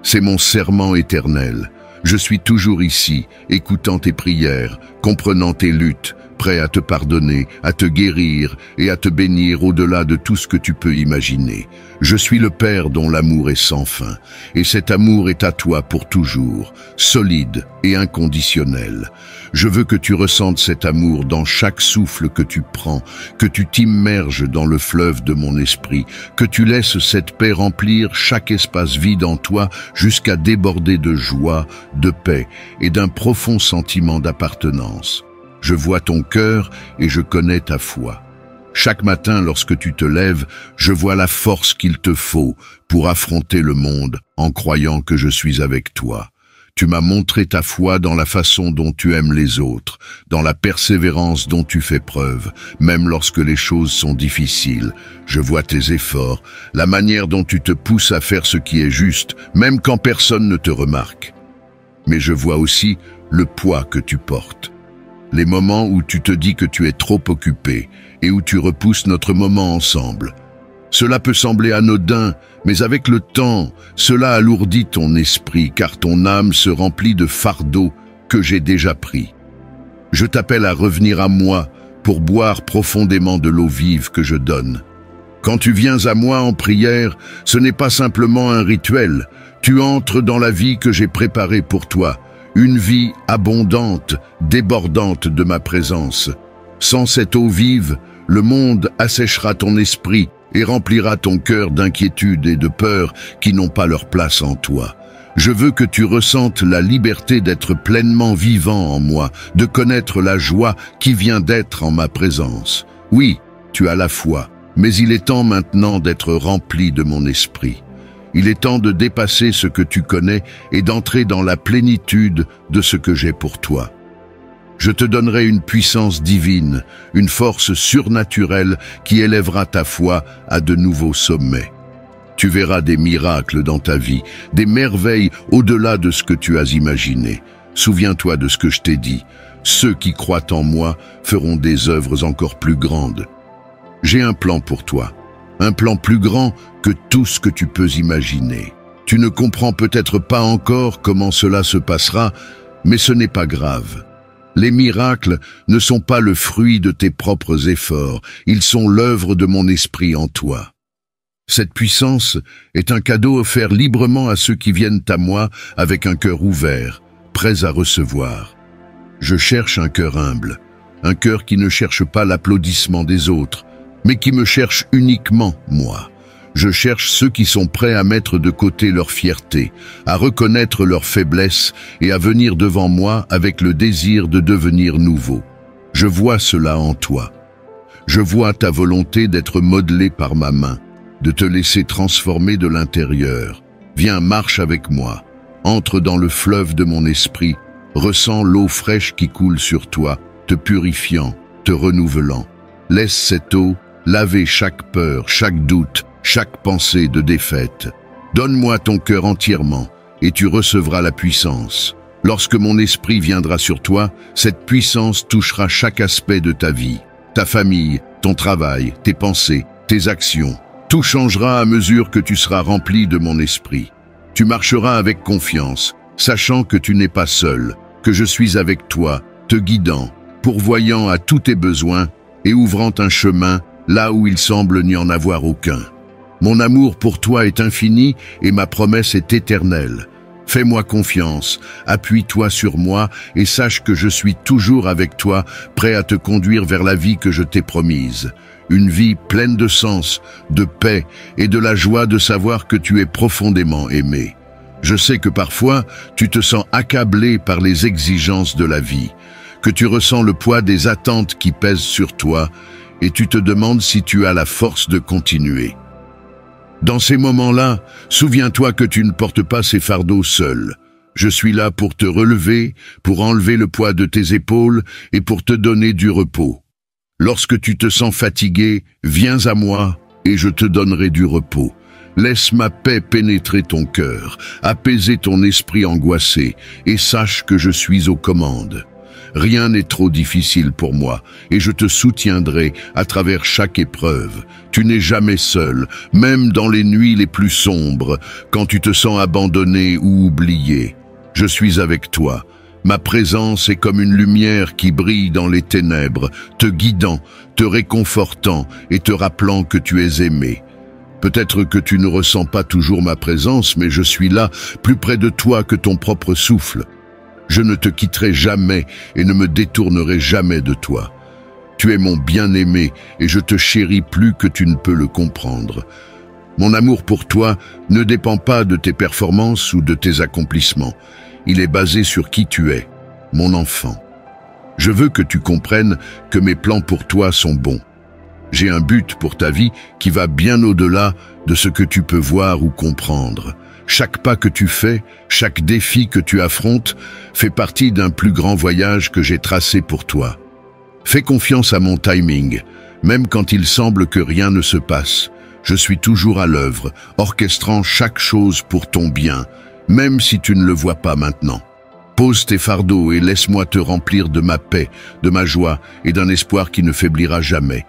[SPEAKER 1] C'est mon serment éternel. Je suis toujours ici, écoutant tes prières, comprenant tes luttes, prêt à te pardonner, à te guérir et à te bénir au-delà de tout ce que tu peux imaginer. Je suis le Père dont l'amour est sans fin, et cet amour est à toi pour toujours, solide et inconditionnel. Je veux que tu ressentes cet amour dans chaque souffle que tu prends, que tu t'immerges dans le fleuve de mon esprit, que tu laisses cette paix remplir chaque espace vide en toi jusqu'à déborder de joie, de paix et d'un profond sentiment d'appartenance. Je vois ton cœur et je connais ta foi. Chaque matin, lorsque tu te lèves, je vois la force qu'il te faut pour affronter le monde en croyant que je suis avec toi. Tu m'as montré ta foi dans la façon dont tu aimes les autres, dans la persévérance dont tu fais preuve, même lorsque les choses sont difficiles. Je vois tes efforts, la manière dont tu te pousses à faire ce qui est juste, même quand personne ne te remarque. Mais je vois aussi le poids que tu portes. Les moments où tu te dis que tu es trop occupé et où tu repousses notre moment ensemble. Cela peut sembler anodin, mais avec le temps, cela alourdit ton esprit car ton âme se remplit de fardeaux que j'ai déjà pris. Je t'appelle à revenir à moi pour boire profondément de l'eau vive que je donne. Quand tu viens à moi en prière, ce n'est pas simplement un rituel. Tu entres dans la vie que j'ai préparée pour toi. Une vie abondante, débordante de ma présence. Sans cette eau vive, le monde asséchera ton esprit et remplira ton cœur d'inquiétude et de peur qui n'ont pas leur place en toi. Je veux que tu ressentes la liberté d'être pleinement vivant en moi, de connaître la joie qui vient d'être en ma présence. Oui, tu as la foi, mais il est temps maintenant d'être rempli de mon esprit. Il est temps de dépasser ce que tu connais et d'entrer dans la plénitude de ce que j'ai pour toi. Je te donnerai une puissance divine, une force surnaturelle qui élèvera ta foi à de nouveaux sommets. Tu verras des miracles dans ta vie, des merveilles au-delà de ce que tu as imaginé. Souviens-toi de ce que je t'ai dit. Ceux qui croient en moi feront des œuvres encore plus grandes. J'ai un plan pour toi. Un plan plus grand que tout ce que tu peux imaginer. Tu ne comprends peut-être pas encore comment cela se passera, mais ce n'est pas grave. Les miracles ne sont pas le fruit de tes propres efforts, ils sont l'œuvre de mon esprit en toi. Cette puissance est un cadeau offert librement à ceux qui viennent à moi avec un cœur ouvert, prêts à recevoir. Je cherche un cœur humble, un cœur qui ne cherche pas l'applaudissement des autres, mais qui me cherche uniquement moi. Je cherche ceux qui sont prêts à mettre de côté leur fierté, à reconnaître leurs faiblesses et à venir devant moi avec le désir de devenir nouveau. Je vois cela en toi. Je vois ta volonté d'être modelée par ma main, de te laisser transformer de l'intérieur. Viens, marche avec moi, entre dans le fleuve de mon esprit, ressens l'eau fraîche qui coule sur toi, te purifiant, te renouvelant. Laisse cette eau laver chaque peur, chaque doute, chaque pensée de défaite. Donne-moi ton cœur entièrement et tu recevras la puissance. Lorsque mon esprit viendra sur toi, cette puissance touchera chaque aspect de ta vie. Ta famille, ton travail, tes pensées, tes actions. Tout changera à mesure que tu seras rempli de mon esprit. Tu marcheras avec confiance, sachant que tu n'es pas seul, que je suis avec toi, te guidant, pourvoyant à tous tes besoins et ouvrant un chemin là où il semble n'y en avoir aucun. Mon amour pour toi est infini et ma promesse est éternelle. Fais-moi confiance, appuie-toi sur moi et sache que je suis toujours avec toi, prêt à te conduire vers la vie que je t'ai promise. Une vie pleine de sens, de paix et de la joie de savoir que tu es profondément aimé. Je sais que parfois, tu te sens accablé par les exigences de la vie, que tu ressens le poids des attentes qui pèsent sur toi et tu te demandes si tu as la force de continuer. Dans ces moments-là, souviens-toi que tu ne portes pas ces fardeaux seul. Je suis là pour te relever, pour enlever le poids de tes épaules et pour te donner du repos. Lorsque tu te sens fatigué, viens à moi et je te donnerai du repos. Laisse ma paix pénétrer ton cœur, apaiser ton esprit angoissé et sache que je suis aux commandes. Rien n'est trop difficile pour moi et je te soutiendrai à travers chaque épreuve. Tu n'es jamais seul, même dans les nuits les plus sombres, quand tu te sens abandonné ou oublié. Je suis avec toi. Ma présence est comme une lumière qui brille dans les ténèbres, te guidant, te réconfortant et te rappelant que tu es aimé. Peut-être que tu ne ressens pas toujours ma présence, mais je suis là, plus près de toi que ton propre souffle. Je ne te quitterai jamais et ne me détournerai jamais de toi. Tu es mon bien-aimé et je te chéris plus que tu ne peux le comprendre. Mon amour pour toi ne dépend pas de tes performances ou de tes accomplissements. Il est basé sur qui tu es, mon enfant. Je veux que tu comprennes que mes plans pour toi sont bons. J'ai un but pour ta vie qui va bien au-delà de ce que tu peux voir ou comprendre. Chaque pas que tu fais, chaque défi que tu affrontes, fait partie d'un plus grand voyage que j'ai tracé pour toi. Fais confiance à mon timing, même quand il semble que rien ne se passe. Je suis toujours à l'œuvre, orchestrant chaque chose pour ton bien, même si tu ne le vois pas maintenant. Pose tes fardeaux et laisse-moi te remplir de ma paix, de ma joie et d'un espoir qui ne faiblira jamais.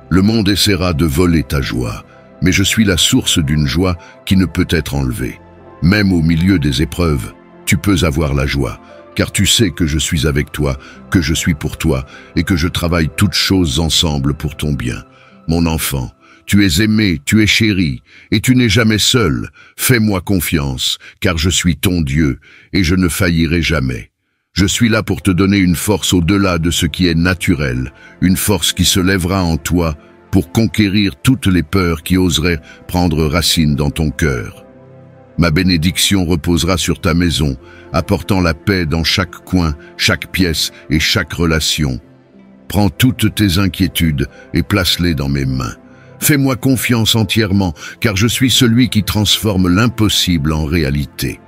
[SPEAKER 1] Le monde essaiera de voler ta joie, mais je suis la source d'une joie qui ne peut être enlevée. Même au milieu des épreuves, tu peux avoir la joie, car tu sais que je suis avec toi, que je suis pour toi et que je travaille toutes choses ensemble pour ton bien. Mon enfant, tu es aimé, tu es chéri, et tu n'es jamais seul. Fais-moi confiance, car je suis ton Dieu, et je ne faillirai jamais. Je suis là pour te donner une force au-delà de ce qui est naturel, une force qui se lèvera en toi pour conquérir toutes les peurs qui oseraient prendre racine dans ton cœur. Ma bénédiction reposera sur ta maison, apportant la paix dans chaque coin, chaque pièce et chaque relation. Prends toutes tes inquiétudes et place-les dans mes mains. Fais-moi confiance entièrement, car je suis celui qui transforme l'impossible en réalité.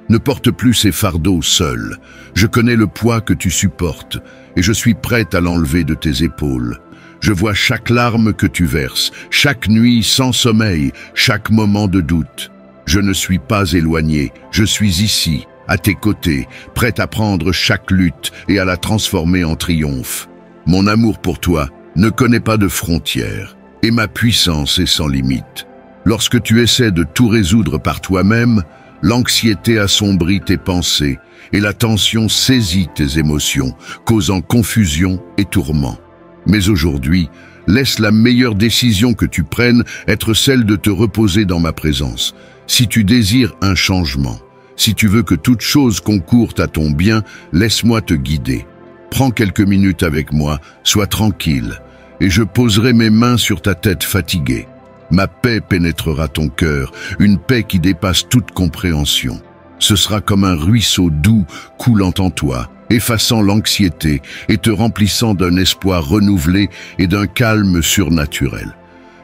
[SPEAKER 1] Ne porte plus ces fardeaux seul. Je connais le poids que tu supportes et je suis prête à l'enlever de tes épaules. Je vois chaque larme que tu verses, chaque nuit sans sommeil, chaque moment de doute. Je ne suis pas éloigné, je suis ici, à tes côtés, prête à prendre chaque lutte et à la transformer en triomphe. Mon amour pour toi ne connaît pas de frontières et ma puissance est sans limite. Lorsque tu essaies de tout résoudre par toi-même, l'anxiété assombrit tes pensées et la tension saisit tes émotions, causant confusion et tourment. Mais aujourd'hui, laisse la meilleure décision que tu prennes être celle de te reposer dans ma présence. Si tu désires un changement, si tu veux que toute chose concourt à ton bien, laisse-moi te guider. Prends quelques minutes avec moi, sois tranquille, et je poserai mes mains sur ta tête fatiguée. Ma paix pénétrera ton cœur, une paix qui dépasse toute compréhension. Ce sera comme un ruisseau doux coulant en toi, effaçant l'anxiété et te remplissant d'un espoir renouvelé et d'un calme surnaturel.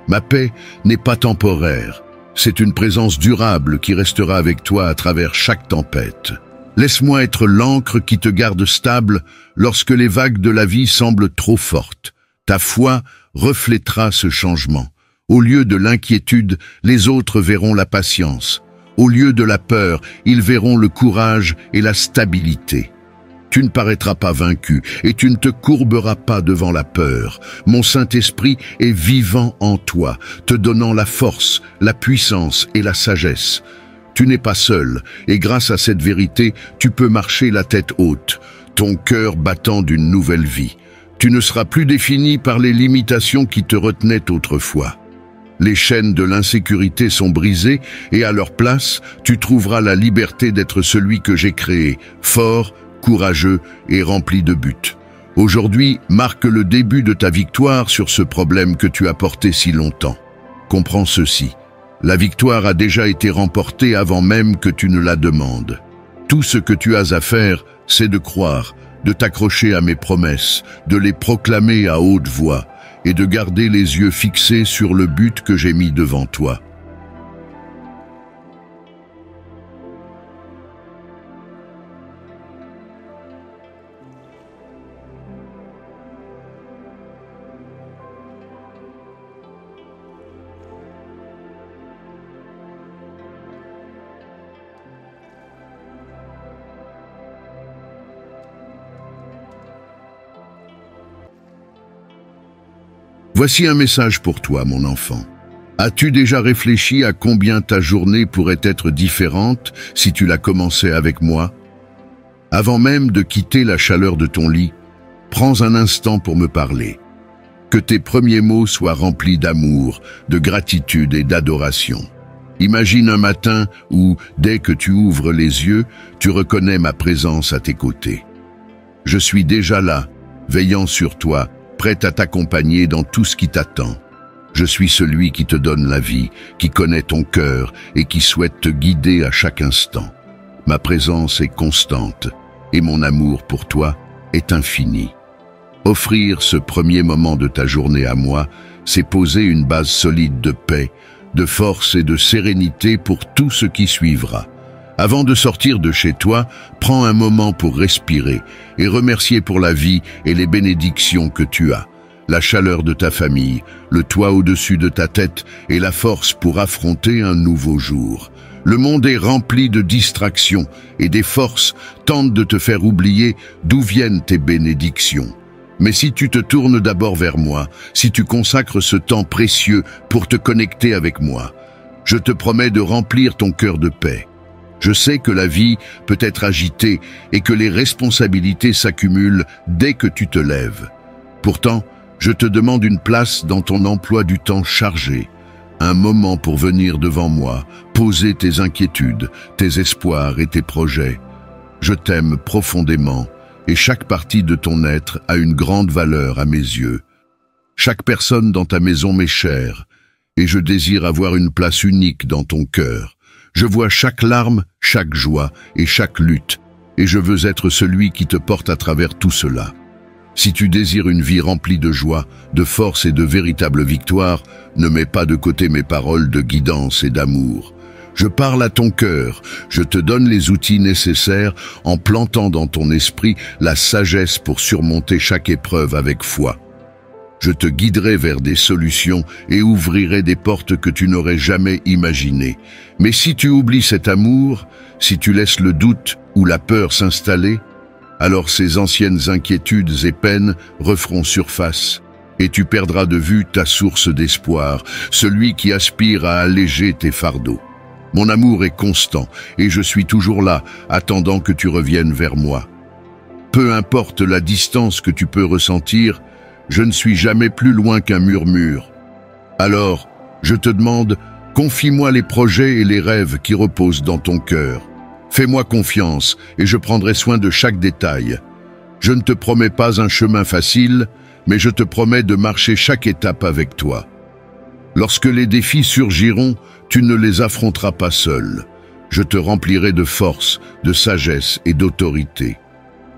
[SPEAKER 1] Ma paix n'est pas temporaire, c'est une présence durable qui restera avec toi à travers chaque tempête. Laisse-moi être l'ancre qui te garde stable lorsque les vagues de la vie semblent trop fortes. Ta foi reflètera ce changement. Au lieu de l'inquiétude, les autres verront la patience. Au lieu de la peur, ils verront le courage et la stabilité. Tu ne paraîtras pas vaincu et tu ne te courberas pas devant la peur. Mon Saint-Esprit est vivant en toi, te donnant la force, la puissance et la sagesse. Tu n'es pas seul et grâce à cette vérité, tu peux marcher la tête haute, ton cœur battant d'une nouvelle vie. Tu ne seras plus défini par les limitations qui te retenaient autrefois. Les chaînes de l'insécurité sont brisées et à leur place, tu trouveras la liberté d'être celui que j'ai créé, fort, courageux et rempli de buts. Aujourd'hui marque le début de ta victoire sur ce problème que tu as porté si longtemps. Comprends ceci. La victoire a déjà été remportée avant même que tu ne la demandes. Tout ce que tu as à faire, c'est de croire, de t'accrocher à mes promesses, de les proclamer à haute voix et de garder les yeux fixés sur le but que j'ai mis devant toi. Voici un message pour toi, mon enfant. As-tu déjà réfléchi à combien ta journée pourrait être différente si tu la commençais avec moi? Avant même de quitter la chaleur de ton lit, prends un instant pour me parler. Que tes premiers mots soient remplis d'amour, de gratitude et d'adoration. Imagine un matin où, dès que tu ouvres les yeux, tu reconnais ma présence à tes côtés. Je suis déjà là, veillant sur toi, prêt à t'accompagner dans tout ce qui t'attend. Je suis celui qui te donne la vie, qui connaît ton cœur et qui souhaite te guider à chaque instant. Ma présence est constante et mon amour pour toi est infini. Offrir ce premier moment de ta journée à moi, c'est poser une base solide de paix, de force et de sérénité pour tout ce qui suivra. Avant de sortir de chez toi, prends un moment pour respirer et remercier pour la vie et les bénédictions que tu as, la chaleur de ta famille, le toit au-dessus de ta tête et la force pour affronter un nouveau jour. Le monde est rempli de distractions et des forces tentent de te faire oublier d'où viennent tes bénédictions. Mais si tu te tournes d'abord vers moi, si tu consacres ce temps précieux pour te connecter avec moi, je te promets de remplir ton cœur de paix. Je sais que la vie peut être agitée et que les responsabilités s'accumulent dès que tu te lèves. Pourtant, je te demande une place dans ton emploi du temps chargé, un moment pour venir devant moi, poser tes inquiétudes, tes espoirs et tes projets. Je t'aime profondément et chaque partie de ton être a une grande valeur à mes yeux. Chaque personne dans ta maison m'est chère et je désire avoir une place unique dans ton cœur. Je vois chaque larme, chaque joie et chaque lutte, et je veux être celui qui te porte à travers tout cela. Si tu désires une vie remplie de joie, de force et de véritable victoire, ne mets pas de côté mes paroles de guidance et d'amour. Je parle à ton cœur, je te donne les outils nécessaires en plantant dans ton esprit la sagesse pour surmonter chaque épreuve avec foi. Je te guiderai vers des solutions et ouvrirai des portes que tu n'aurais jamais imaginées. Mais si tu oublies cet amour, si tu laisses le doute ou la peur s'installer, alors ces anciennes inquiétudes et peines referont surface et tu perdras de vue ta source d'espoir, celui qui aspire à alléger tes fardeaux. Mon amour est constant et je suis toujours là, attendant que tu reviennes vers moi. Peu importe la distance que tu peux ressentir, je ne suis jamais plus loin qu'un murmure. Alors, je te demande, confie-moi les projets et les rêves qui reposent dans ton cœur. Fais-moi confiance et je prendrai soin de chaque détail. Je ne te promets pas un chemin facile, mais je te promets de marcher chaque étape avec toi. Lorsque les défis surgiront, tu ne les affronteras pas seul. Je te remplirai de force, de sagesse et d'autorité.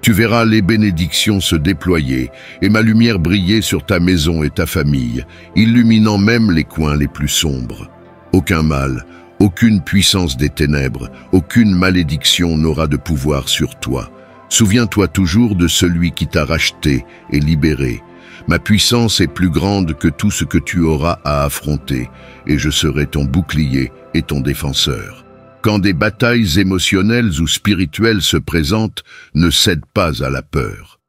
[SPEAKER 1] Tu verras les bénédictions se déployer et ma lumière briller sur ta maison et ta famille, illuminant même les coins les plus sombres. Aucun mal, aucune puissance des ténèbres, aucune malédiction n'aura de pouvoir sur toi. Souviens-toi toujours de celui qui t'a racheté et libéré. Ma puissance est plus grande que tout ce que tu auras à affronter, et je serai ton bouclier et ton défenseur. Quand des batailles émotionnelles ou spirituelles se présentent, ne cède pas à la peur.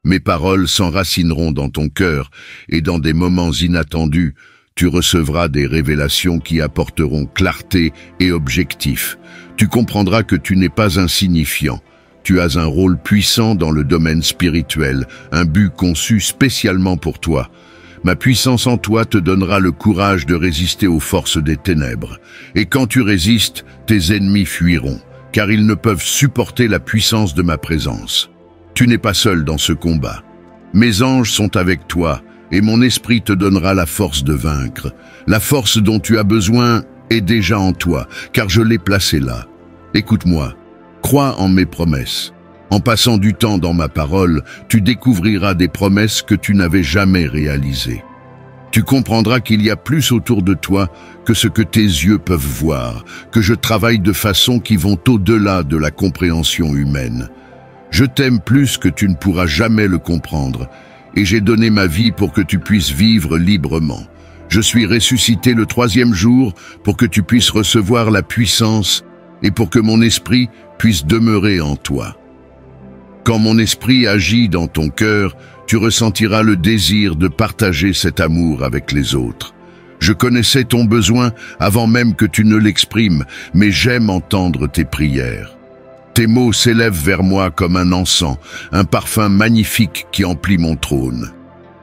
[SPEAKER 1] Mes paroles s'enracineront dans ton cœur et dans des moments inattendus, tu recevras des révélations qui apporteront clarté et objectif. Tu comprendras que tu n'es pas insignifiant. Tu as un rôle puissant dans le domaine spirituel, un but conçu spécialement pour toi. Ma puissance en toi te donnera le courage de résister aux forces des ténèbres. Et quand tu résistes, tes ennemis fuiront, car ils ne peuvent supporter la puissance de ma présence. Tu n'es pas seul dans ce combat. Mes anges sont avec toi, et mon esprit te donnera la force de vaincre. La force dont tu as besoin est déjà en toi, car je l'ai placé là. Écoute-moi, crois en mes promesses. En passant du temps dans ma parole, tu découvriras des promesses que tu n'avais jamais réalisées. Tu comprendras qu'il y a plus autour de toi que ce que tes yeux peuvent voir, que je travaille de façon qui vont au-delà de la compréhension humaine. Je t'aime plus que tu ne pourras jamais le comprendre, et j'ai donné ma vie pour que tu puisses vivre librement. Je suis ressuscité le 3e jour pour que tu puisses recevoir la puissance et pour que mon esprit puisse demeurer en toi. Quand mon esprit agit dans ton cœur, tu ressentiras le désir de partager cet amour avec les autres. Je connaissais ton besoin avant même que tu ne l'exprimes, mais j'aime entendre tes prières. Tes mots s'élèvent vers moi comme un encens, un parfum magnifique qui emplit mon trône.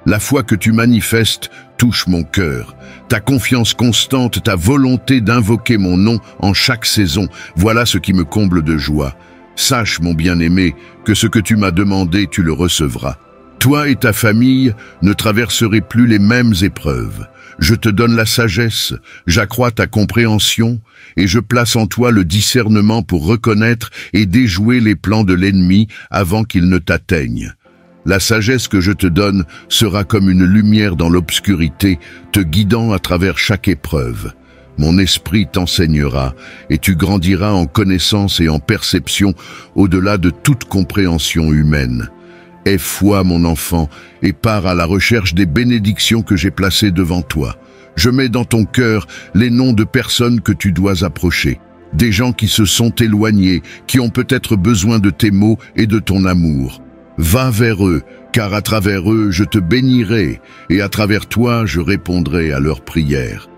[SPEAKER 1] La foi que tu manifestes touche mon cœur. Ta confiance constante, ta volonté d'invoquer mon nom en chaque saison, voilà ce qui me comble de joie. Sache, mon bien-aimé, que ce que tu m'as demandé, tu le recevras. Toi et ta famille ne traverserez plus les mêmes épreuves. Je te donne la sagesse, j'accrois ta compréhension et je place en toi le discernement pour reconnaître et déjouer les plans de l'ennemi avant qu'ils ne t'atteignent. La sagesse que je te donne sera comme une lumière dans l'obscurité, te guidant à travers chaque épreuve. Mon esprit t'enseignera et tu grandiras en connaissance et en perception au-delà de toute compréhension humaine. Aie foi, mon enfant, et pars à la recherche des bénédictions que j'ai placées devant toi. Je mets dans ton cœur les noms de personnes que tu dois approcher, des gens qui se sont éloignés, qui ont peut-être besoin de tes mots et de ton amour. Va vers eux, car à travers eux je te bénirai, et à travers toi je répondrai à leurs prières.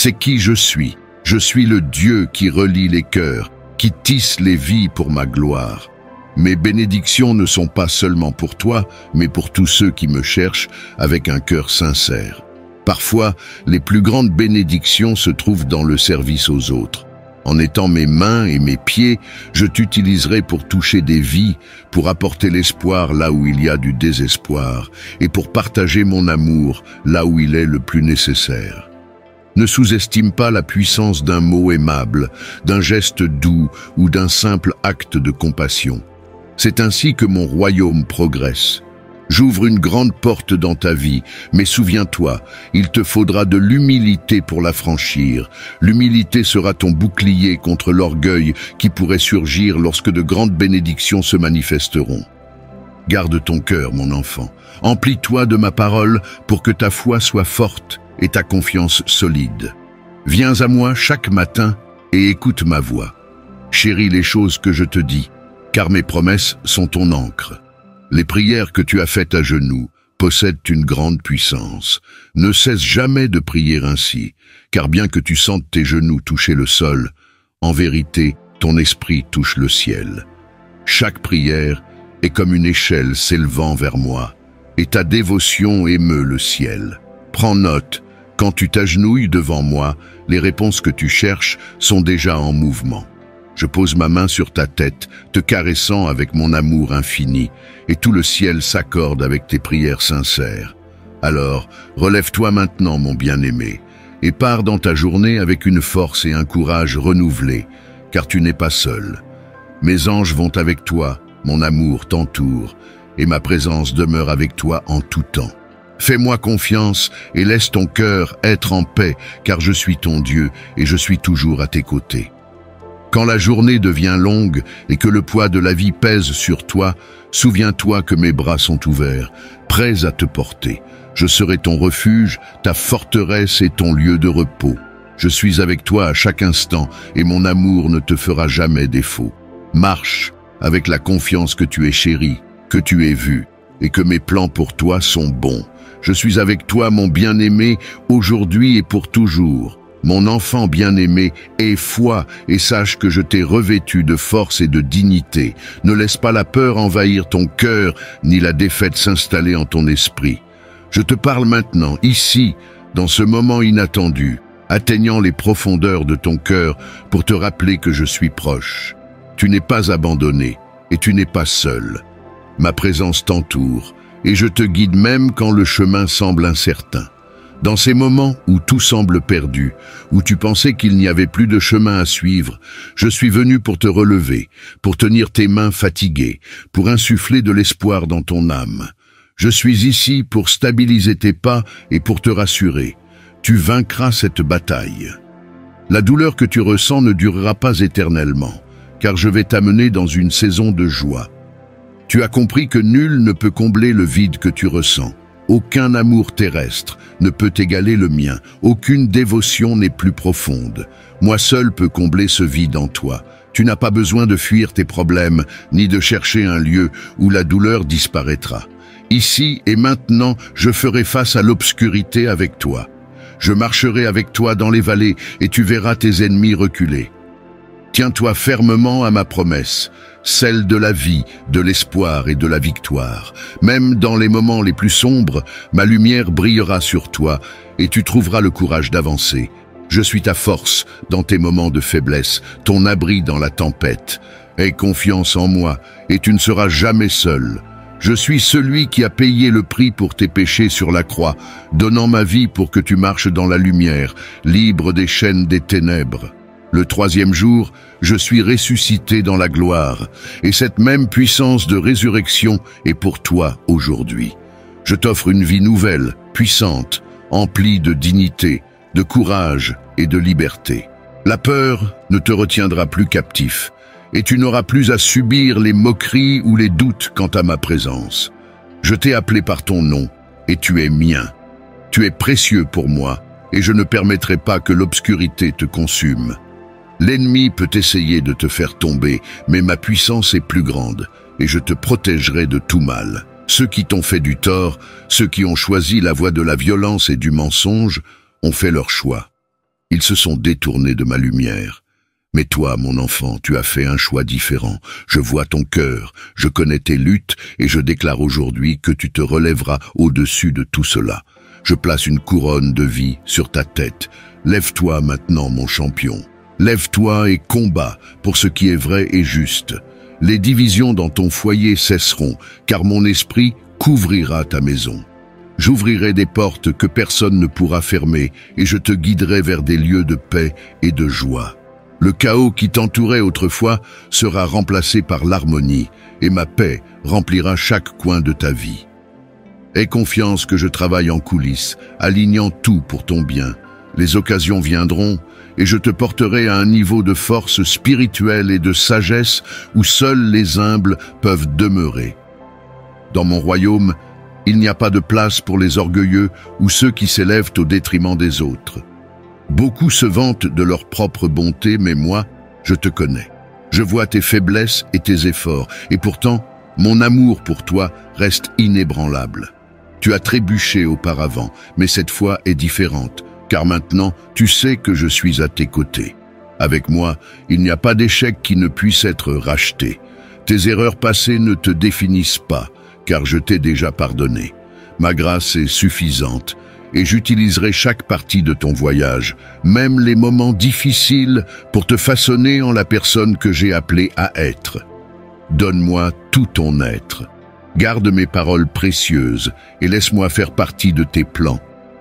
[SPEAKER 1] C'est qui je suis. Je suis le Dieu qui relie les cœurs, qui tisse les vies pour ma gloire. Mes bénédictions ne sont pas seulement pour toi, mais pour tous ceux qui me cherchent avec un cœur sincère. Parfois, les plus grandes bénédictions se trouvent dans le service aux autres. En étant mes mains et mes pieds, je t'utiliserai pour toucher des vies, pour apporter l'espoir là où il y a du désespoir, et pour partager mon amour là où il est le plus nécessaire. Ne sous-estime pas la puissance d'un mot aimable, d'un geste doux ou d'un simple acte de compassion. C'est ainsi que mon royaume progresse. J'ouvre une grande porte dans ta vie, mais souviens-toi, il te faudra de l'humilité pour la franchir. L'humilité sera ton bouclier contre l'orgueil qui pourrait surgir lorsque de grandes bénédictions se manifesteront. Garde ton cœur, mon enfant. Emplis-toi de ma parole pour que ta foi soit forte et ta confiance solide. Viens à moi chaque matin et écoute ma voix. Chéris les choses que je te dis, car mes promesses sont ton encre. Les prières que tu as faites à genoux possèdent une grande puissance. Ne cesse jamais de prier ainsi, car bien que tu sentes tes genoux toucher le sol, en vérité, ton esprit touche le ciel. Chaque prière est comme une échelle s'élevant vers moi, et ta dévotion émeut le ciel. Prends note, quand tu t'agenouilles devant moi, les réponses que tu cherches sont déjà en mouvement. Je pose ma main sur ta tête, te caressant avec mon amour infini, et tout le ciel s'accorde avec tes prières sincères. Alors, relève-toi maintenant, mon bien-aimé, et pars dans ta journée avec une force et un courage renouvelés, car tu n'es pas seul. Mes anges vont avec toi, mon amour t'entoure, et ma présence demeure avec toi en tout temps. Fais-moi confiance et laisse ton cœur être en paix, car je suis ton Dieu et je suis toujours à tes côtés. Quand la journée devient longue et que le poids de la vie pèse sur toi, souviens-toi que mes bras sont ouverts, prêts à te porter. Je serai ton refuge, ta forteresse et ton lieu de repos. Je suis avec toi à chaque instant et mon amour ne te fera jamais défaut. Marche avec la confiance que tu es chéri, que tu es vu et que mes plans pour toi sont bons. Je suis avec toi, mon bien-aimé, aujourd'hui et pour toujours. Mon enfant bien-aimé, aie foi et sache que je t'ai revêtu de force et de dignité. Ne laisse pas la peur envahir ton cœur, ni la défaite s'installer en ton esprit. Je te parle maintenant, ici, dans ce moment inattendu, atteignant les profondeurs de ton cœur pour te rappeler que je suis proche. Tu n'es pas abandonné et tu n'es pas seul. Ma présence t'entoure et je te guide même quand le chemin semble incertain. Dans ces moments où tout semble perdu, où tu pensais qu'il n'y avait plus de chemin à suivre, je suis venu pour te relever, pour tenir tes mains fatiguées, pour insuffler de l'espoir dans ton âme. Je suis ici pour stabiliser tes pas et pour te rassurer. Tu vaincras cette bataille. La douleur que tu ressens ne durera pas éternellement, car je vais t'amener dans une saison de joie. Tu as compris que nul ne peut combler le vide que tu ressens. Aucun amour terrestre ne peut égaler le mien. Aucune dévotion n'est plus profonde. Moi seul peux combler ce vide en toi. Tu n'as pas besoin de fuir tes problèmes, ni de chercher un lieu où la douleur disparaîtra. Ici et maintenant, je ferai face à l'obscurité avec toi. Je marcherai avec toi dans les vallées et tu verras tes ennemis reculer. Tiens-toi fermement à ma promesse, celle de la vie, de l'espoir et de la victoire. Même dans les moments les plus sombres, ma lumière brillera sur toi et tu trouveras le courage d'avancer. Je suis ta force dans tes moments de faiblesse, ton abri dans la tempête. Aie confiance en moi et tu ne seras jamais seul. Je suis celui qui a payé le prix pour tes péchés sur la croix, donnant ma vie pour que tu marches dans la lumière, libre des chaînes des ténèbres. Le troisième jour, je suis ressuscité dans la gloire, et cette même puissance de résurrection est pour toi aujourd'hui. Je t'offre une vie nouvelle, puissante, emplie de dignité, de courage et de liberté. La peur ne te retiendra plus captif, et tu n'auras plus à subir les moqueries ou les doutes quant à ma présence. Je t'ai appelé par ton nom, et tu es mien. Tu es précieux pour moi, et je ne permettrai pas que l'obscurité te consume. L'ennemi peut essayer de te faire tomber, mais ma puissance est plus grande, et je te protégerai de tout mal. Ceux qui t'ont fait du tort, ceux qui ont choisi la voie de la violence et du mensonge, ont fait leur choix. Ils se sont détournés de ma lumière. Mais toi, mon enfant, tu as fait un choix différent. Je vois ton cœur, je connais tes luttes, et je déclare aujourd'hui que tu te relèveras au-dessus de tout cela. Je place une couronne de vie sur ta tête. Lève-toi maintenant, mon champion. Lève-toi et combat pour ce qui est vrai et juste. Les divisions dans ton foyer cesseront, car mon esprit couvrira ta maison. J'ouvrirai des portes que personne ne pourra fermer, et je te guiderai vers des lieux de paix et de joie. Le chaos qui t'entourait autrefois sera remplacé par l'harmonie, et ma paix remplira chaque coin de ta vie. Aie confiance que je travaille en coulisses, alignant tout pour ton bien. Les occasions viendront, et je te porterai à un niveau de force spirituelle et de sagesse où seuls les humbles peuvent demeurer. Dans mon royaume, il n'y a pas de place pour les orgueilleux ou ceux qui s'élèvent au détriment des autres. Beaucoup se vantent de leur propre bonté, mais moi, je te connais. Je vois tes faiblesses et tes efforts, et pourtant, mon amour pour toi reste inébranlable. Tu as trébuché auparavant, mais cette fois est différente, car maintenant, tu sais que je suis à tes côtés. Avec moi, il n'y a pas d'échec qui ne puisse être racheté. Tes erreurs passées ne te définissent pas, car je t'ai déjà pardonné. Ma grâce est suffisante, et j'utiliserai chaque partie de ton voyage, même les moments difficiles, pour te façonner en la personne que j'ai appelée à être. Donne-moi tout ton être. Garde mes paroles précieuses et laisse-moi faire partie de tes plans.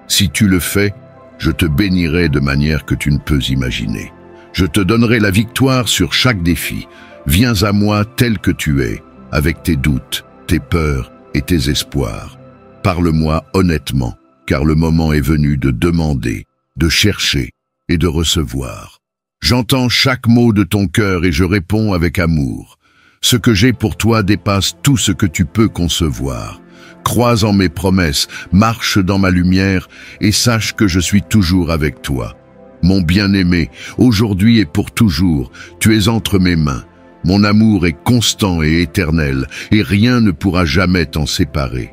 [SPEAKER 1] Si tu le fais, je te bénirai de manière que tu ne peux imaginer. Je te donnerai la victoire sur chaque défi. Viens à moi tel que tu es, avec tes doutes, tes peurs et tes espoirs. Parle-moi honnêtement, car le moment est venu de demander, de chercher et de recevoir. J'entends chaque mot de ton cœur et je réponds avec amour. Ce que j'ai pour toi dépasse tout ce que tu peux concevoir. Crois en mes promesses, marche dans ma lumière et sache que je suis toujours avec toi. Mon bien-aimé, aujourd'hui et pour toujours, tu es entre mes mains. Mon amour est constant et éternel, et rien ne pourra jamais t'en séparer.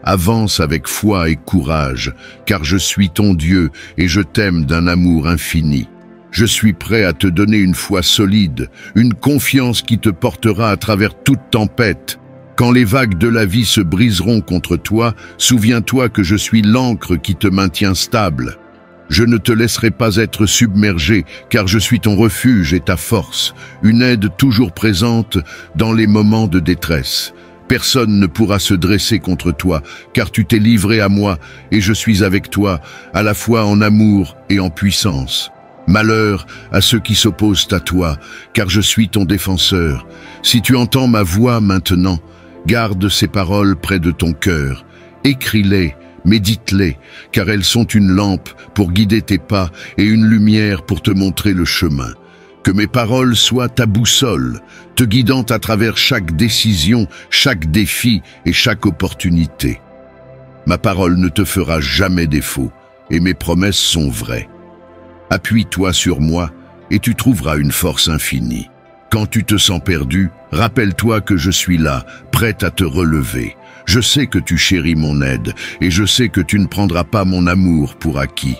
[SPEAKER 1] Avance avec foi et courage, car je suis ton Dieu et je t'aime d'un amour infini. Je suis prêt à te donner une foi solide, une confiance qui te portera à travers toute tempête. Quand les vagues de la vie se briseront contre toi, souviens-toi que je suis l'ancre qui te maintient stable. Je ne te laisserai pas être submergé, car je suis ton refuge et ta force, une aide toujours présente dans les moments de détresse. Personne ne pourra se dresser contre toi, car tu t'es livré à moi, et je suis avec toi, à la fois en amour et en puissance. Malheur à ceux qui s'opposent à toi, car je suis ton défenseur. Si tu entends ma voix maintenant, garde ces paroles près de ton cœur. Écris-les, médite-les, car elles sont une lampe pour guider tes pas et une lumière pour te montrer le chemin. Que mes paroles soient ta boussole, te guidant à travers chaque décision, chaque défi et chaque opportunité. Ma parole ne te fera jamais défaut, et mes promesses sont vraies. Appuie-toi sur moi, et tu trouveras une force infinie. Quand tu te sens perdu, rappelle-toi que je suis là, prêt à te relever. Je sais que tu chéris mon aide, et je sais que tu ne prendras pas mon amour pour acquis.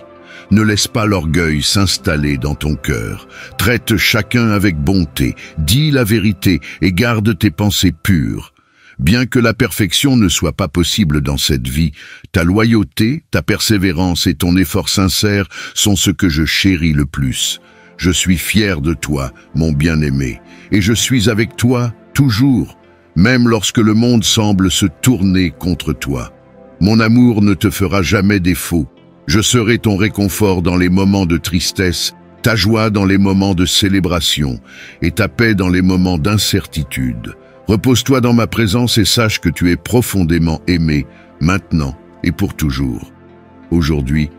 [SPEAKER 1] Ne laisse pas l'orgueil s'installer dans ton cœur. Traite chacun avec bonté, dis la vérité et garde tes pensées pures. Bien que la perfection ne soit pas possible dans cette vie, ta loyauté, ta persévérance et ton effort sincère sont ce que je chéris le plus. Je suis fier de toi, mon bien-aimé, et je suis avec toi toujours, même lorsque le monde semble se tourner contre toi. Mon amour ne te fera jamais défaut. Je serai ton réconfort dans les moments de tristesse, ta joie dans les moments de célébration et ta paix dans les moments d'incertitude. Repose-toi dans ma présence et sache que tu es profondément aimé, maintenant et pour toujours. Aujourd'hui,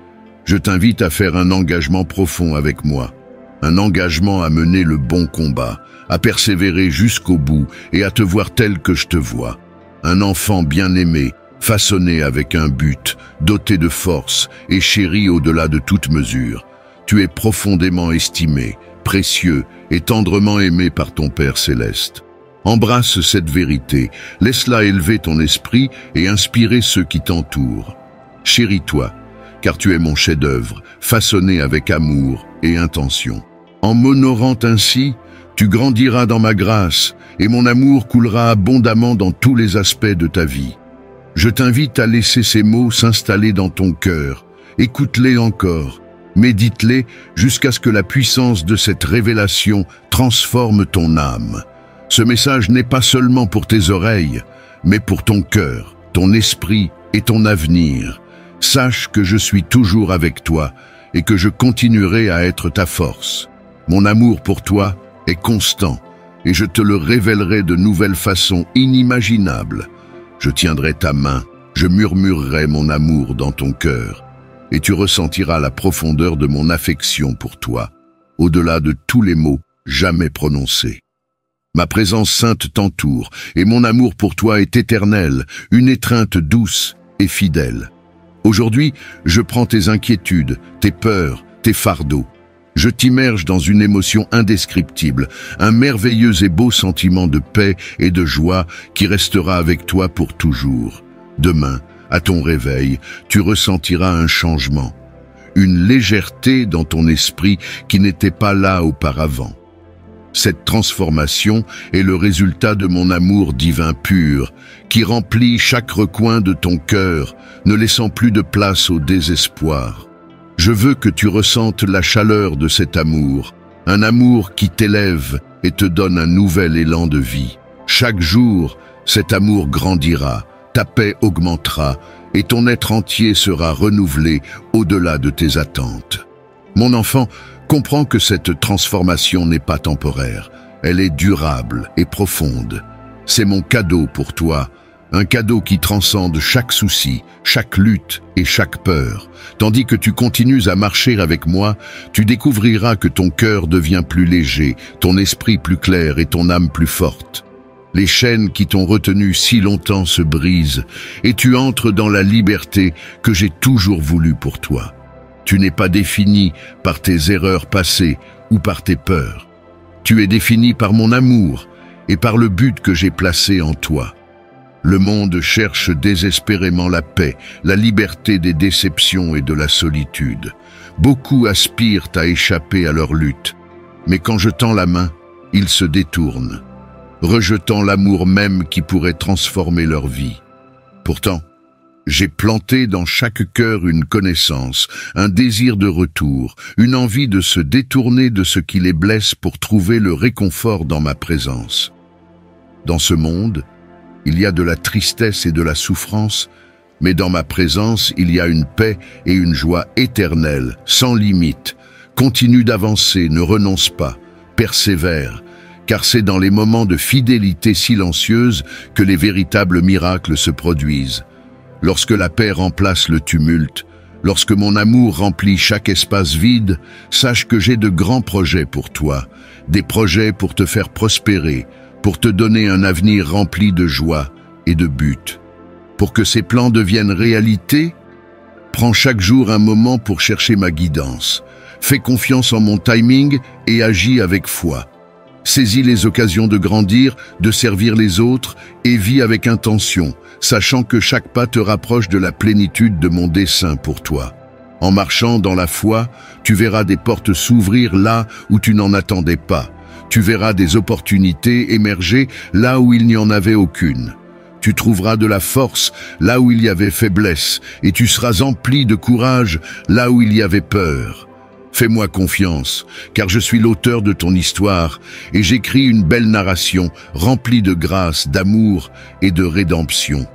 [SPEAKER 1] je t'invite à faire un engagement profond avec moi. Un engagement à mener le bon combat, à persévérer jusqu'au bout et à te voir tel que je te vois. Un enfant bien-aimé, façonné avec un but, doté de force et chéri au-delà de toute mesure. Tu es profondément estimé, précieux et tendrement aimé par ton Père céleste. Embrasse cette vérité, laisse-la élever ton esprit et inspirer ceux qui t'entourent. Chéris-toi, car tu es mon chef-d'œuvre, façonné avec amour et intention. En m'honorant ainsi, tu grandiras dans ma grâce et mon amour coulera abondamment dans tous les aspects de ta vie. Je t'invite à laisser ces mots s'installer dans ton cœur. Écoute-les encore, médite-les jusqu'à ce que la puissance de cette révélation transforme ton âme. Ce message n'est pas seulement pour tes oreilles, mais pour ton cœur, ton esprit et ton avenir. Sache que je suis toujours avec toi et que je continuerai à être ta force. Mon amour pour toi est constant et je te le révélerai de nouvelles façons inimaginables. Je tiendrai ta main, je murmurerai mon amour dans ton cœur, et tu ressentiras la profondeur de mon affection pour toi, au-delà de tous les mots jamais prononcés. Ma présence sainte t'entoure, et mon amour pour toi est éternel, une étreinte douce et fidèle. Aujourd'hui, je prends tes inquiétudes, tes peurs, tes fardeaux. Je t'immerge dans une émotion indescriptible, un merveilleux et beau sentiment de paix et de joie qui restera avec toi pour toujours. Demain, à ton réveil, tu ressentiras un changement, une légèreté dans ton esprit qui n'était pas là auparavant. Cette transformation est le résultat de mon amour divin pur, qui remplit chaque recoin de ton cœur, ne laissant plus de place au désespoir. Je veux que tu ressentes la chaleur de cet amour, un amour qui t'élève et te donne un nouvel élan de vie. Chaque jour, cet amour grandira, ta paix augmentera et ton être entier sera renouvelé au-delà de tes attentes. Mon enfant, comprends que cette transformation n'est pas temporaire, elle est durable et profonde. C'est mon cadeau pour toi, un cadeau qui transcende chaque souci, chaque lutte et chaque peur. Tandis que tu continues à marcher avec moi, tu découvriras que ton cœur devient plus léger, ton esprit plus clair et ton âme plus forte. Les chaînes qui t'ont retenu si longtemps se brisent et tu entres dans la liberté que j'ai toujours voulu pour toi. Tu n'es pas défini par tes erreurs passées ou par tes peurs. Tu es défini par mon amour et par le but que j'ai placé en toi. Le monde cherche désespérément la paix, la liberté des déceptions et de la solitude. Beaucoup aspirent à échapper à leur lutte, mais quand je tends la main, ils se détournent, rejetant l'amour même qui pourrait transformer leur vie. Pourtant, j'ai planté dans chaque cœur une connaissance, un désir de retour, une envie de se détourner de ce qui les blesse pour trouver le réconfort dans ma présence. Dans ce monde, Il y a de la tristesse et de la souffrance, mais dans ma présence, il y a une paix et une joie éternelle, sans limite. Continue d'avancer, ne renonce pas, persévère, car c'est dans les moments de fidélité silencieuse que les véritables miracles se produisent. Lorsque la paix remplace le tumulte, lorsque mon amour remplit chaque espace vide, sache que j'ai de grands projets pour toi, des projets pour te faire prospérer, pour te donner un avenir rempli de joie et de but. Pour que ces plans deviennent réalité, prends chaque jour un moment pour chercher ma guidance. Fais confiance en mon timing et agis avec foi. Saisis les occasions de grandir, de servir les autres et vis avec intention, sachant que chaque pas te rapproche de la plénitude de mon dessein pour toi. En marchant dans la foi, tu verras des portes s'ouvrir là où tu n'en attendais pas. Tu verras des opportunités émerger là où il n'y en avait aucune. Tu trouveras de la force là où il y avait faiblesse, et tu seras empli de courage là où il y avait peur. Fais-moi confiance, car je suis l'auteur de ton histoire, et j'écris une belle narration remplie de grâce, d'amour et de rédemption.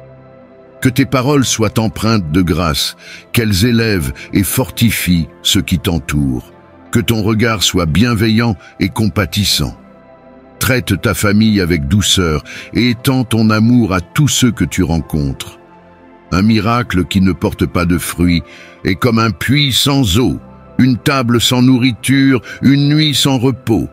[SPEAKER 1] Que tes paroles soient empreintes de grâce, qu'elles élèvent et fortifient ceux qui t'entourent. Que ton regard soit bienveillant et compatissant. Traite ta famille avec douceur et étends ton amour à tous ceux que tu rencontres. Un miracle qui ne porte pas de fruits est comme un puits sans eau, une table sans nourriture, une nuit sans repos.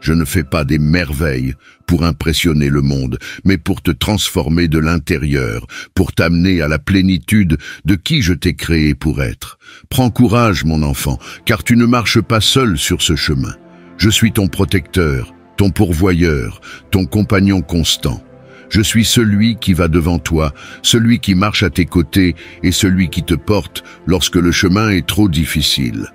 [SPEAKER 1] Je ne fais pas des merveilles pour impressionner le monde, mais pour te transformer de l'intérieur, pour t'amener à la plénitude de qui je t'ai créé pour être. Prends courage, mon enfant, car tu ne marches pas seul sur ce chemin. Je suis ton protecteur, ton pourvoyeur, ton compagnon constant. Je suis celui qui va devant toi, celui qui marche à tes côtés et celui qui te porte lorsque le chemin est trop difficile.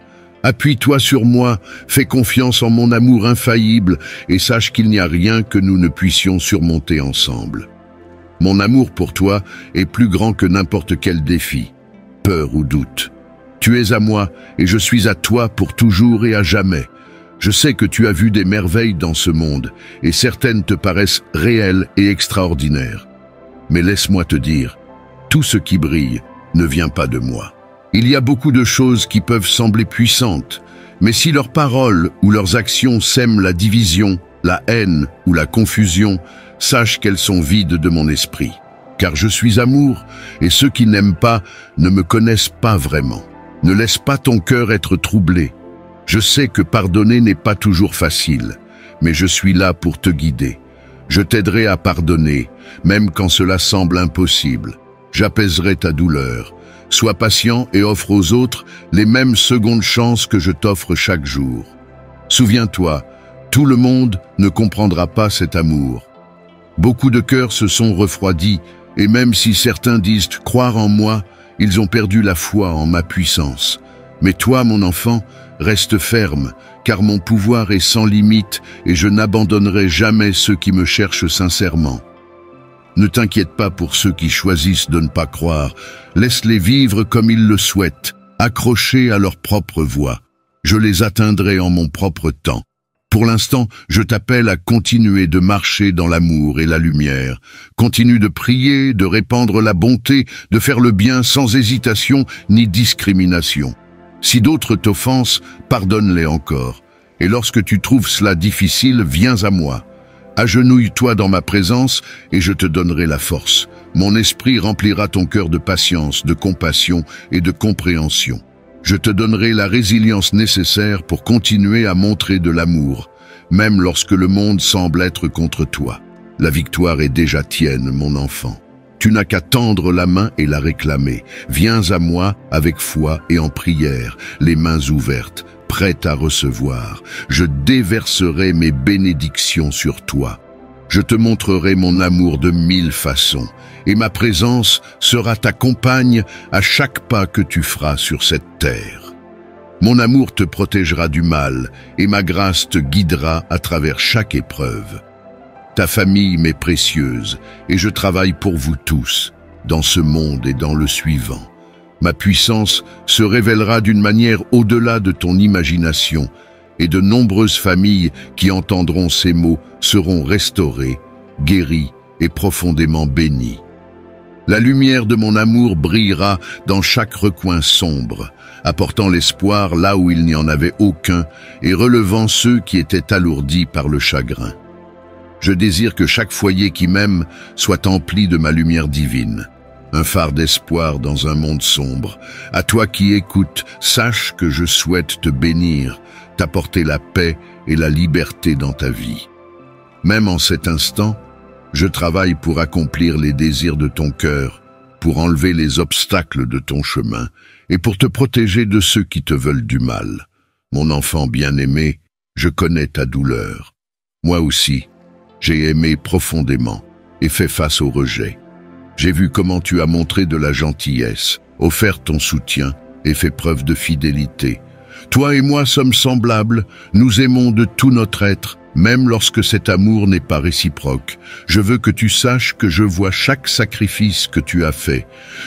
[SPEAKER 1] Appuie-toi sur moi, fais confiance en mon amour infaillible et sache qu'il n'y a rien que nous ne puissions surmonter ensemble. Mon amour pour toi est plus grand que n'importe quel défi, peur ou doute. Tu es à moi et je suis à toi pour toujours et à jamais. Je sais que tu as vu des merveilles dans ce monde et certaines te paraissent réelles et extraordinaires. Mais laisse-moi te dire, tout ce qui brille ne vient pas de moi. Il y a beaucoup de choses qui peuvent sembler puissantes, mais si leurs paroles ou leurs actions sèment la division, la haine ou la confusion, sache qu'elles sont vides de mon esprit. Car je suis amour, et ceux qui n'aiment pas ne me connaissent pas vraiment. Ne laisse pas ton cœur être troublé. Je sais que pardonner n'est pas toujours facile, mais je suis là pour te guider. Je t'aiderai à pardonner, même quand cela semble impossible. J'apaiserai ta douleur. Sois patient et offre aux autres les mêmes secondes chances que je t'offre chaque jour. Souviens-toi, tout le monde ne comprendra pas cet amour. Beaucoup de cœurs se sont refroidis, et même si certains disent croire en moi, ils ont perdu la foi en ma puissance. Mais toi, mon enfant, reste ferme, car mon pouvoir est sans limite et je n'abandonnerai jamais ceux qui me cherchent sincèrement. Ne t'inquiète pas pour ceux qui choisissent de ne pas croire. Laisse-les vivre comme ils le souhaitent, accrochés à leur propre voie. Je les atteindrai en mon propre temps. Pour l'instant, je t'appelle à continuer de marcher dans l'amour et la lumière. Continue de prier, de répandre la bonté, de faire le bien sans hésitation ni discrimination. Si d'autres t'offensent, pardonne-les encore. Et lorsque tu trouves cela difficile, viens à moi. Agenouille-toi dans ma présence et je te donnerai la force. Mon esprit remplira ton cœur de patience, de compassion et de compréhension. Je te donnerai la résilience nécessaire pour continuer à montrer de l'amour, même lorsque le monde semble être contre toi. La victoire est déjà tienne, mon enfant. Tu n'as qu'à tendre la main et la réclamer. Viens à moi avec foi et en prière, les mains ouvertes, prête à recevoir. Je déverserai mes bénédictions sur toi. Je te montrerai mon amour de 1000 façons, et ma présence sera ta compagne à chaque pas que tu feras sur cette terre. Mon amour te protégera du mal, et ma grâce te guidera à travers chaque épreuve. Ta famille m'est précieuse, et je travaille pour vous tous, dans ce monde et dans le suivant. Ma puissance se révélera d'une manière au-delà de ton imagination, et de nombreuses familles qui entendront ces mots seront restaurées, guéries et profondément béni. La lumière de mon amour brillera dans chaque recoin sombre, apportant l'espoir là où il n'y en avait aucun et relevant ceux qui étaient alourdis par le chagrin. Je désire que chaque foyer qui m'aime soit empli de ma lumière divine, un phare d'espoir dans un monde sombre. À toi qui écoutes, sache que je souhaite te bénir, t'apporter la paix et la liberté dans ta vie. Même en cet instant, je travaille pour accomplir les désirs de ton cœur, pour enlever les obstacles de ton chemin et pour te protéger de ceux qui te veulent du mal. Mon enfant bien-aimé, je connais ta douleur. Moi aussi, j'ai aimé profondément et fait face au rejet. J'ai vu comment tu as montré de la gentillesse, offert ton soutien et fait preuve de fidélité. Toi et moi sommes semblables, nous aimons de tout notre être, même lorsque cet amour n'est pas réciproque. Je veux que tu saches que je vois chaque sacrifice que tu as fait.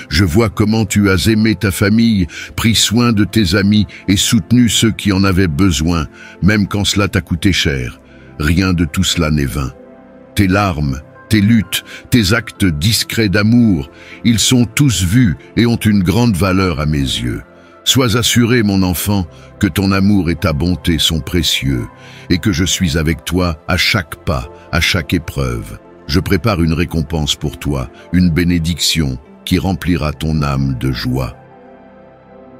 [SPEAKER 1] Je vois comment tu as aimé ta famille, pris soin de tes amis et soutenu ceux qui en avaient besoin, même quand cela t'a coûté cher. Rien de tout cela n'est vain. Tes larmes, tes luttes, tes actes discrets d'amour, ils sont tous vus et ont une grande valeur à mes yeux. Sois assuré, mon enfant, que ton amour et ta bonté sont précieux et que je suis avec toi à chaque pas, à chaque épreuve. Je prépare une récompense pour toi, une bénédiction qui remplira ton âme de joie.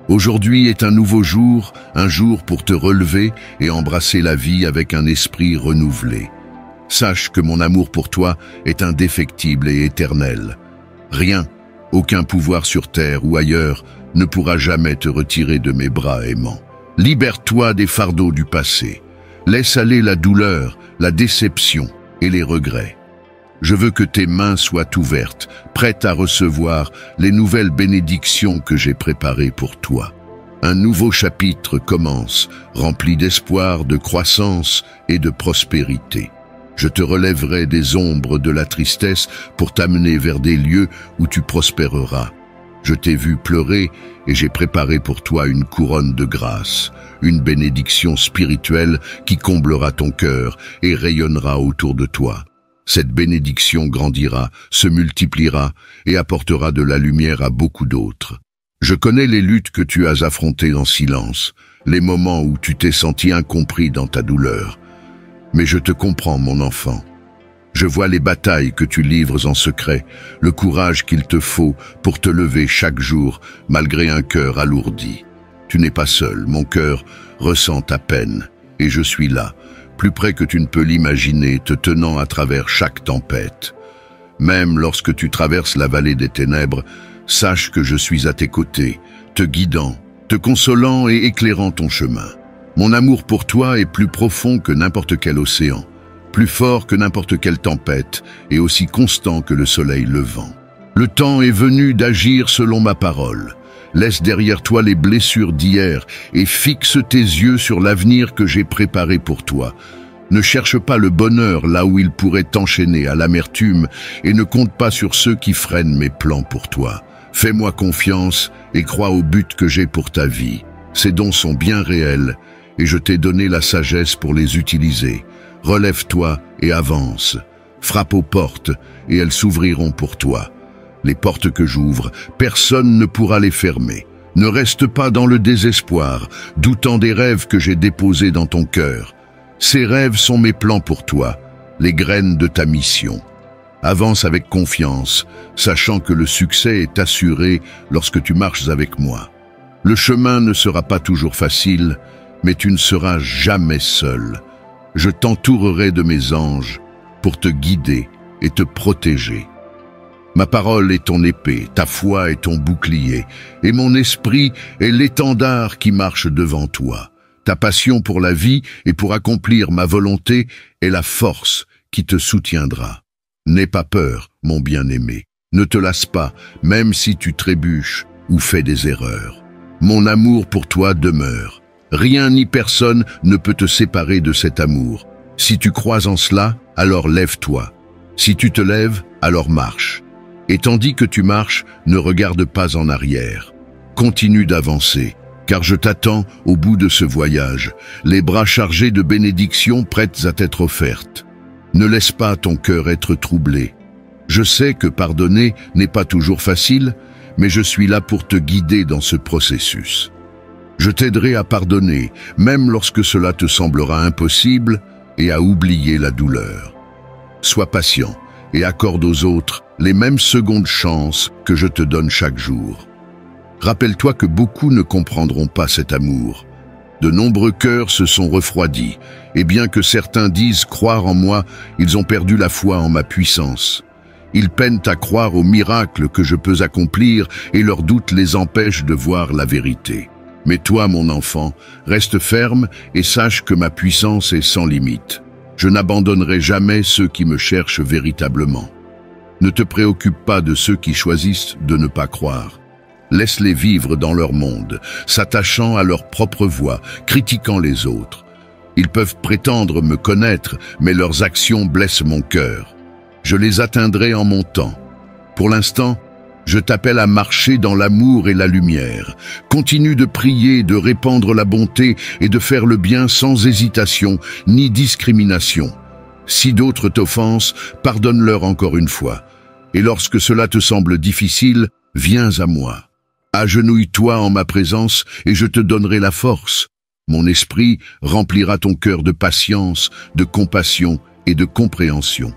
[SPEAKER 1] Aujourd'hui est un nouveau jour, un jour pour te relever et embrasser la vie avec un esprit renouvelé. Sache que mon amour pour toi est indéfectible et éternel. Rien, aucun pouvoir sur terre ou ailleurs ne pourra jamais te retirer de mes bras aimants. Libère-toi des fardeaux du passé. Laisse aller la douleur, la déception et les regrets. Je veux que tes mains soient ouvertes, prêtes à recevoir les nouvelles bénédictions que j'ai préparées pour toi. Un nouveau chapitre commence, rempli d'espoir, de croissance et de prospérité. Je te relèverai des ombres de la tristesse pour t'amener vers des lieux où tu prospéreras. Je t'ai vu pleurer et j'ai préparé pour toi une couronne de grâce, une bénédiction spirituelle qui comblera ton cœur et rayonnera autour de toi. Cette bénédiction grandira, se multipliera et apportera de la lumière à beaucoup d'autres. Je connais les luttes que tu as affrontées en silence, les moments où tu t'es senti incompris dans ta douleur. Mais je te comprends, mon enfant. Je vois les batailles que tu livres en secret, le courage qu'il te faut pour te lever chaque jour, malgré un cœur alourdi. Tu n'es pas seul, mon cœur ressent ta peine, et je suis là, plus près que tu ne peux l'imaginer, te tenant à travers chaque tempête. Même lorsque tu traverses la vallée des ténèbres, sache que je suis à tes côtés, te guidant, te consolant et éclairant ton chemin. Mon amour pour toi est plus profond que n'importe quel océan, plus fort que n'importe quelle tempête et aussi constant que le soleil levant. Le temps est venu d'agir selon ma parole. Laisse derrière toi les blessures d'hier et fixe tes yeux sur l'avenir que j'ai préparé pour toi. Ne cherche pas le bonheur là où il pourrait t'enchaîner à l'amertume et ne compte pas sur ceux qui freinent mes plans pour toi. Fais-moi confiance et crois au but que j'ai pour ta vie. Ces dons sont bien réels et je t'ai donné la sagesse pour les utiliser. Relève-toi et avance. Frappe aux portes et elles s'ouvriront pour toi. Les portes que j'ouvre, personne ne pourra les fermer. Ne reste pas dans le désespoir, doutant des rêves que j'ai déposés dans ton cœur. Ces rêves sont mes plans pour toi, les graines de ta mission. Avance avec confiance, sachant que le succès est assuré lorsque tu marches avec moi. Le chemin ne sera pas toujours facile, mais tu ne seras jamais seul. Je t'entourerai de mes anges pour te guider et te protéger. Ma parole est ton épée, ta foi est ton bouclier, et mon esprit est l'étendard qui marche devant toi. Ta passion pour la vie et pour accomplir ma volonté est la force qui te soutiendra. N'aie pas peur, mon bien-aimé. Ne te lasse pas, même si tu trébuches ou fais des erreurs. Mon amour pour toi demeure. Rien ni personne ne peut te séparer de cet amour. Si tu crois en cela, alors lève-toi. Si tu te lèves, alors marche. Et tandis que tu marches, ne regarde pas en arrière. Continue d'avancer, car je t'attends au bout de ce voyage, les bras chargés de bénédictions prêtes à t'être offertes. Ne laisse pas ton cœur être troublé. Je sais que pardonner n'est pas toujours facile, mais je suis là pour te guider dans ce processus. Je t'aiderai à pardonner, même lorsque cela te semblera impossible, et à oublier la douleur. Sois patient et accorde aux autres les mêmes secondes chances que je te donne chaque jour. Rappelle-toi que beaucoup ne comprendront pas cet amour. De nombreux cœurs se sont refroidis, et bien que certains disent croire en moi, ils ont perdu la foi en ma puissance. Ils peinent à croire aux miracles que je peux accomplir et leurs doutes les empêchent de voir la vérité. Mais toi, mon enfant, reste ferme et sache que ma puissance est sans limite. Je n'abandonnerai jamais ceux qui me cherchent véritablement. Ne te préoccupe pas de ceux qui choisissent de ne pas croire. Laisse-les vivre dans leur monde, s'attachant à leur propre voix, critiquant les autres. Ils peuvent prétendre me connaître, mais leurs actions blessent mon cœur. Je les atteindrai en mon temps. Pour l'instant, je t'appelle à marcher dans l'amour et la lumière. Continue de prier, de répandre la bonté et de faire le bien sans hésitation ni discrimination. Si d'autres t'offensent, pardonne-leur encore une fois. Et lorsque cela te semble difficile, viens à moi. Agenouille-toi en ma présence et je te donnerai la force. Mon esprit remplira ton cœur de patience, de compassion et de compréhension.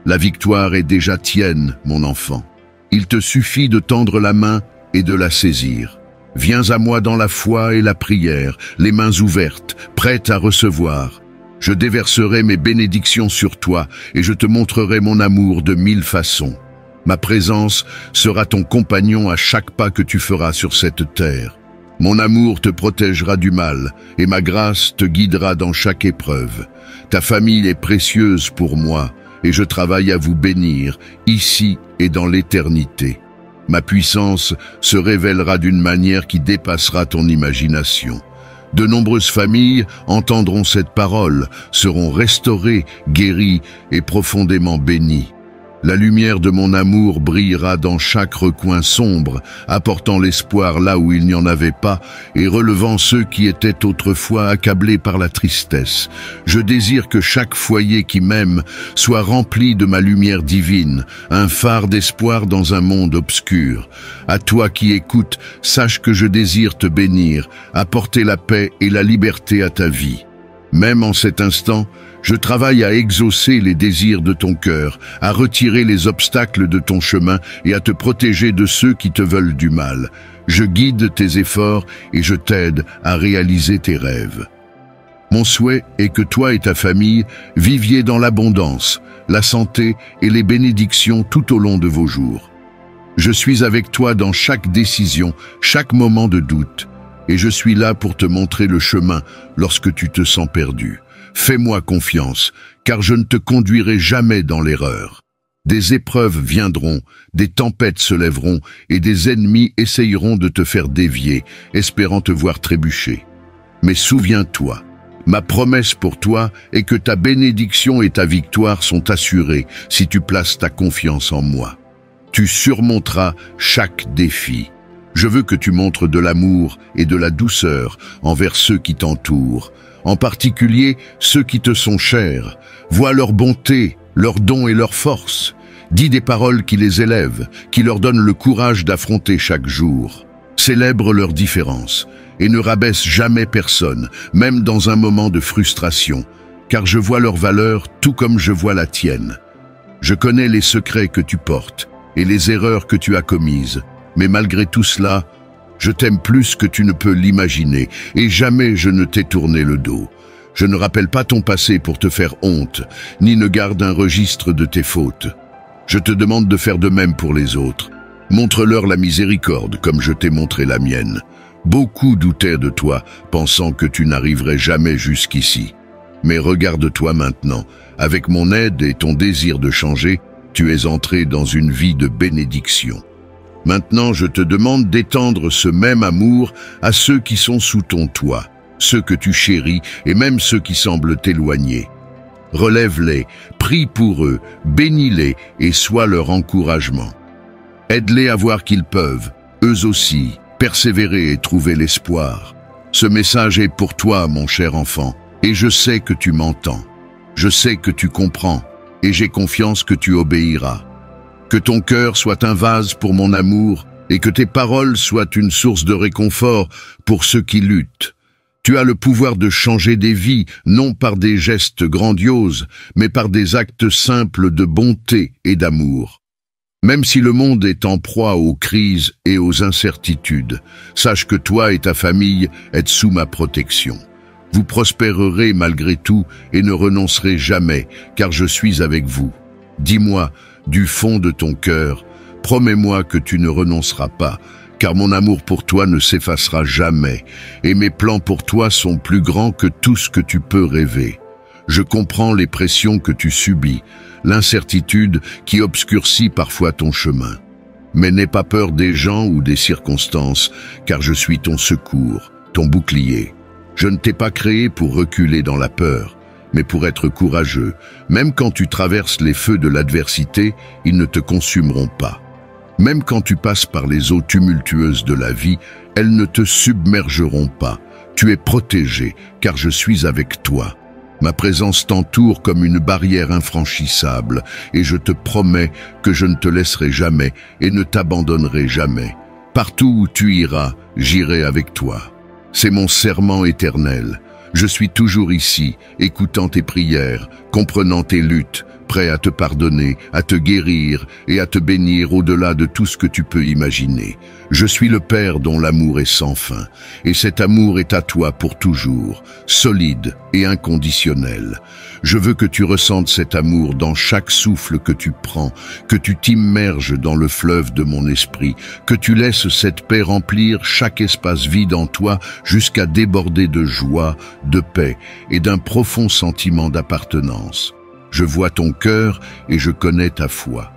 [SPEAKER 1] La victoire est déjà tienne, mon enfant. Il te suffit de tendre la main et de la saisir. Viens à moi dans la foi et la prière, les mains ouvertes, prêtes à recevoir. Je déverserai mes bénédictions sur toi et je te montrerai mon amour de 1000 façons. Ma présence sera ton compagnon à chaque pas que tu feras sur cette terre. Mon amour te protégera du mal et ma grâce te guidera dans chaque épreuve. Ta famille est précieuse pour moi et je travaille à vous bénir, ici et dans l'éternité. Ma puissance se révélera d'une manière qui dépassera ton imagination. De nombreuses familles entendront cette parole, seront restaurées, guéries et profondément bénies. La lumière de mon amour brillera dans chaque recoin sombre, apportant l'espoir là où il n'y en avait pas et relevant ceux qui étaient autrefois accablés par la tristesse. Je désire que chaque foyer qui m'aime soit rempli de ma lumière divine, un phare d'espoir dans un monde obscur. À toi qui écoutes, sache que je désire te bénir, apporter la paix et la liberté à ta vie. Même en cet instant, je travaille à exaucer les désirs de ton cœur, à retirer les obstacles de ton chemin et à te protéger de ceux qui te veulent du mal. Je guide tes efforts et je t'aide à réaliser tes rêves. Mon souhait est que toi et ta famille viviez dans l'abondance, la santé et les bénédictions tout au long de vos jours. Je suis avec toi dans chaque décision, chaque moment de doute, et je suis là pour te montrer le chemin lorsque tu te sens perdu. Fais-moi confiance, car je ne te conduirai jamais dans l'erreur. Des épreuves viendront, des tempêtes se lèveront, et des ennemis essayeront de te faire dévier, espérant te voir trébucher. Mais souviens-toi, ma promesse pour toi est que ta bénédiction et ta victoire sont assurées si tu places ta confiance en moi. Tu surmonteras chaque défi. Je veux que tu montres de l'amour et de la douceur envers ceux qui t'entourent, en particulier ceux qui te sont chers. Vois leur bonté, leurs dons et leur force. Dis des paroles qui les élèvent, qui leur donnent le courage d'affronter chaque jour. Célèbre leurs différences et ne rabaisse jamais personne, même dans un moment de frustration, car je vois leur valeur tout comme je vois la tienne. Je connais les secrets que tu portes et les erreurs que tu as commises, mais malgré tout cela, je t'aime plus que tu ne peux l'imaginer, et jamais je ne t'ai tourné le dos. Je ne rappelle pas ton passé pour te faire honte, ni ne garde un registre de tes fautes. Je te demande de faire de même pour les autres. Montre-leur la miséricorde comme je t'ai montré la mienne. Beaucoup doutaient de toi, pensant que tu n'arriverais jamais jusqu'ici. Mais regarde-toi maintenant. Avec mon aide et ton désir de changer, tu es entré dans une vie de bénédiction. Maintenant, je te demande d'étendre ce même amour à ceux qui sont sous ton toit, ceux que tu chéris et même ceux qui semblent t'éloigner. Relève-les, prie pour eux, bénis-les et sois leur encouragement. Aide-les à voir qu'ils peuvent, eux aussi, persévérer et trouver l'espoir. Ce message est pour toi, mon cher enfant, et je sais que tu m'entends. Je sais que tu comprends, et j'ai confiance que tu obéiras. Que ton cœur soit un vase pour mon amour et que tes paroles soient une source de réconfort pour ceux qui luttent. Tu as le pouvoir de changer des vies, non par des gestes grandioses, mais par des actes simples de bonté et d'amour. Même si le monde est en proie aux crises et aux incertitudes, sache que toi et ta famille êtes sous ma protection. Vous prospérerez malgré tout et ne renoncerez jamais, car je suis avec vous. Dis-moi, du fond de ton cœur, promets-moi que tu ne renonceras pas, car mon amour pour toi ne s'effacera jamais, et mes plans pour toi sont plus grands que tout ce que tu peux rêver. Je comprends les pressions que tu subis, l'incertitude qui obscurcit parfois ton chemin. Mais n'aie pas peur des gens ou des circonstances, car je suis ton secours, ton bouclier. Je ne t'ai pas créé pour reculer dans la peur, mais pour être courageux. Même quand tu traverses les feux de l'adversité, ils ne te consumeront pas. Même quand tu passes par les eaux tumultueuses de la vie, elles ne te submergeront pas. Tu es protégé, car je suis avec toi. Ma présence t'entoure comme une barrière infranchissable, et je te promets que je ne te laisserai jamais et ne t'abandonnerai jamais. Partout où tu iras, j'irai avec toi. C'est mon serment éternel. Je suis toujours ici, écoutant tes prières, comprenant tes luttes, prêt à te pardonner, à te guérir et à te bénir au-delà de tout ce que tu peux imaginer. Je suis le Père dont l'amour est sans fin, et cet amour est à toi pour toujours, solide et inconditionnel. Je veux que tu ressentes cet amour dans chaque souffle que tu prends, que tu t'immerges dans le fleuve de mon esprit, que tu laisses cette paix remplir chaque espace vide en toi jusqu'à déborder de joie, de paix et d'un profond sentiment d'appartenance. Je vois ton cœur et je connais ta foi.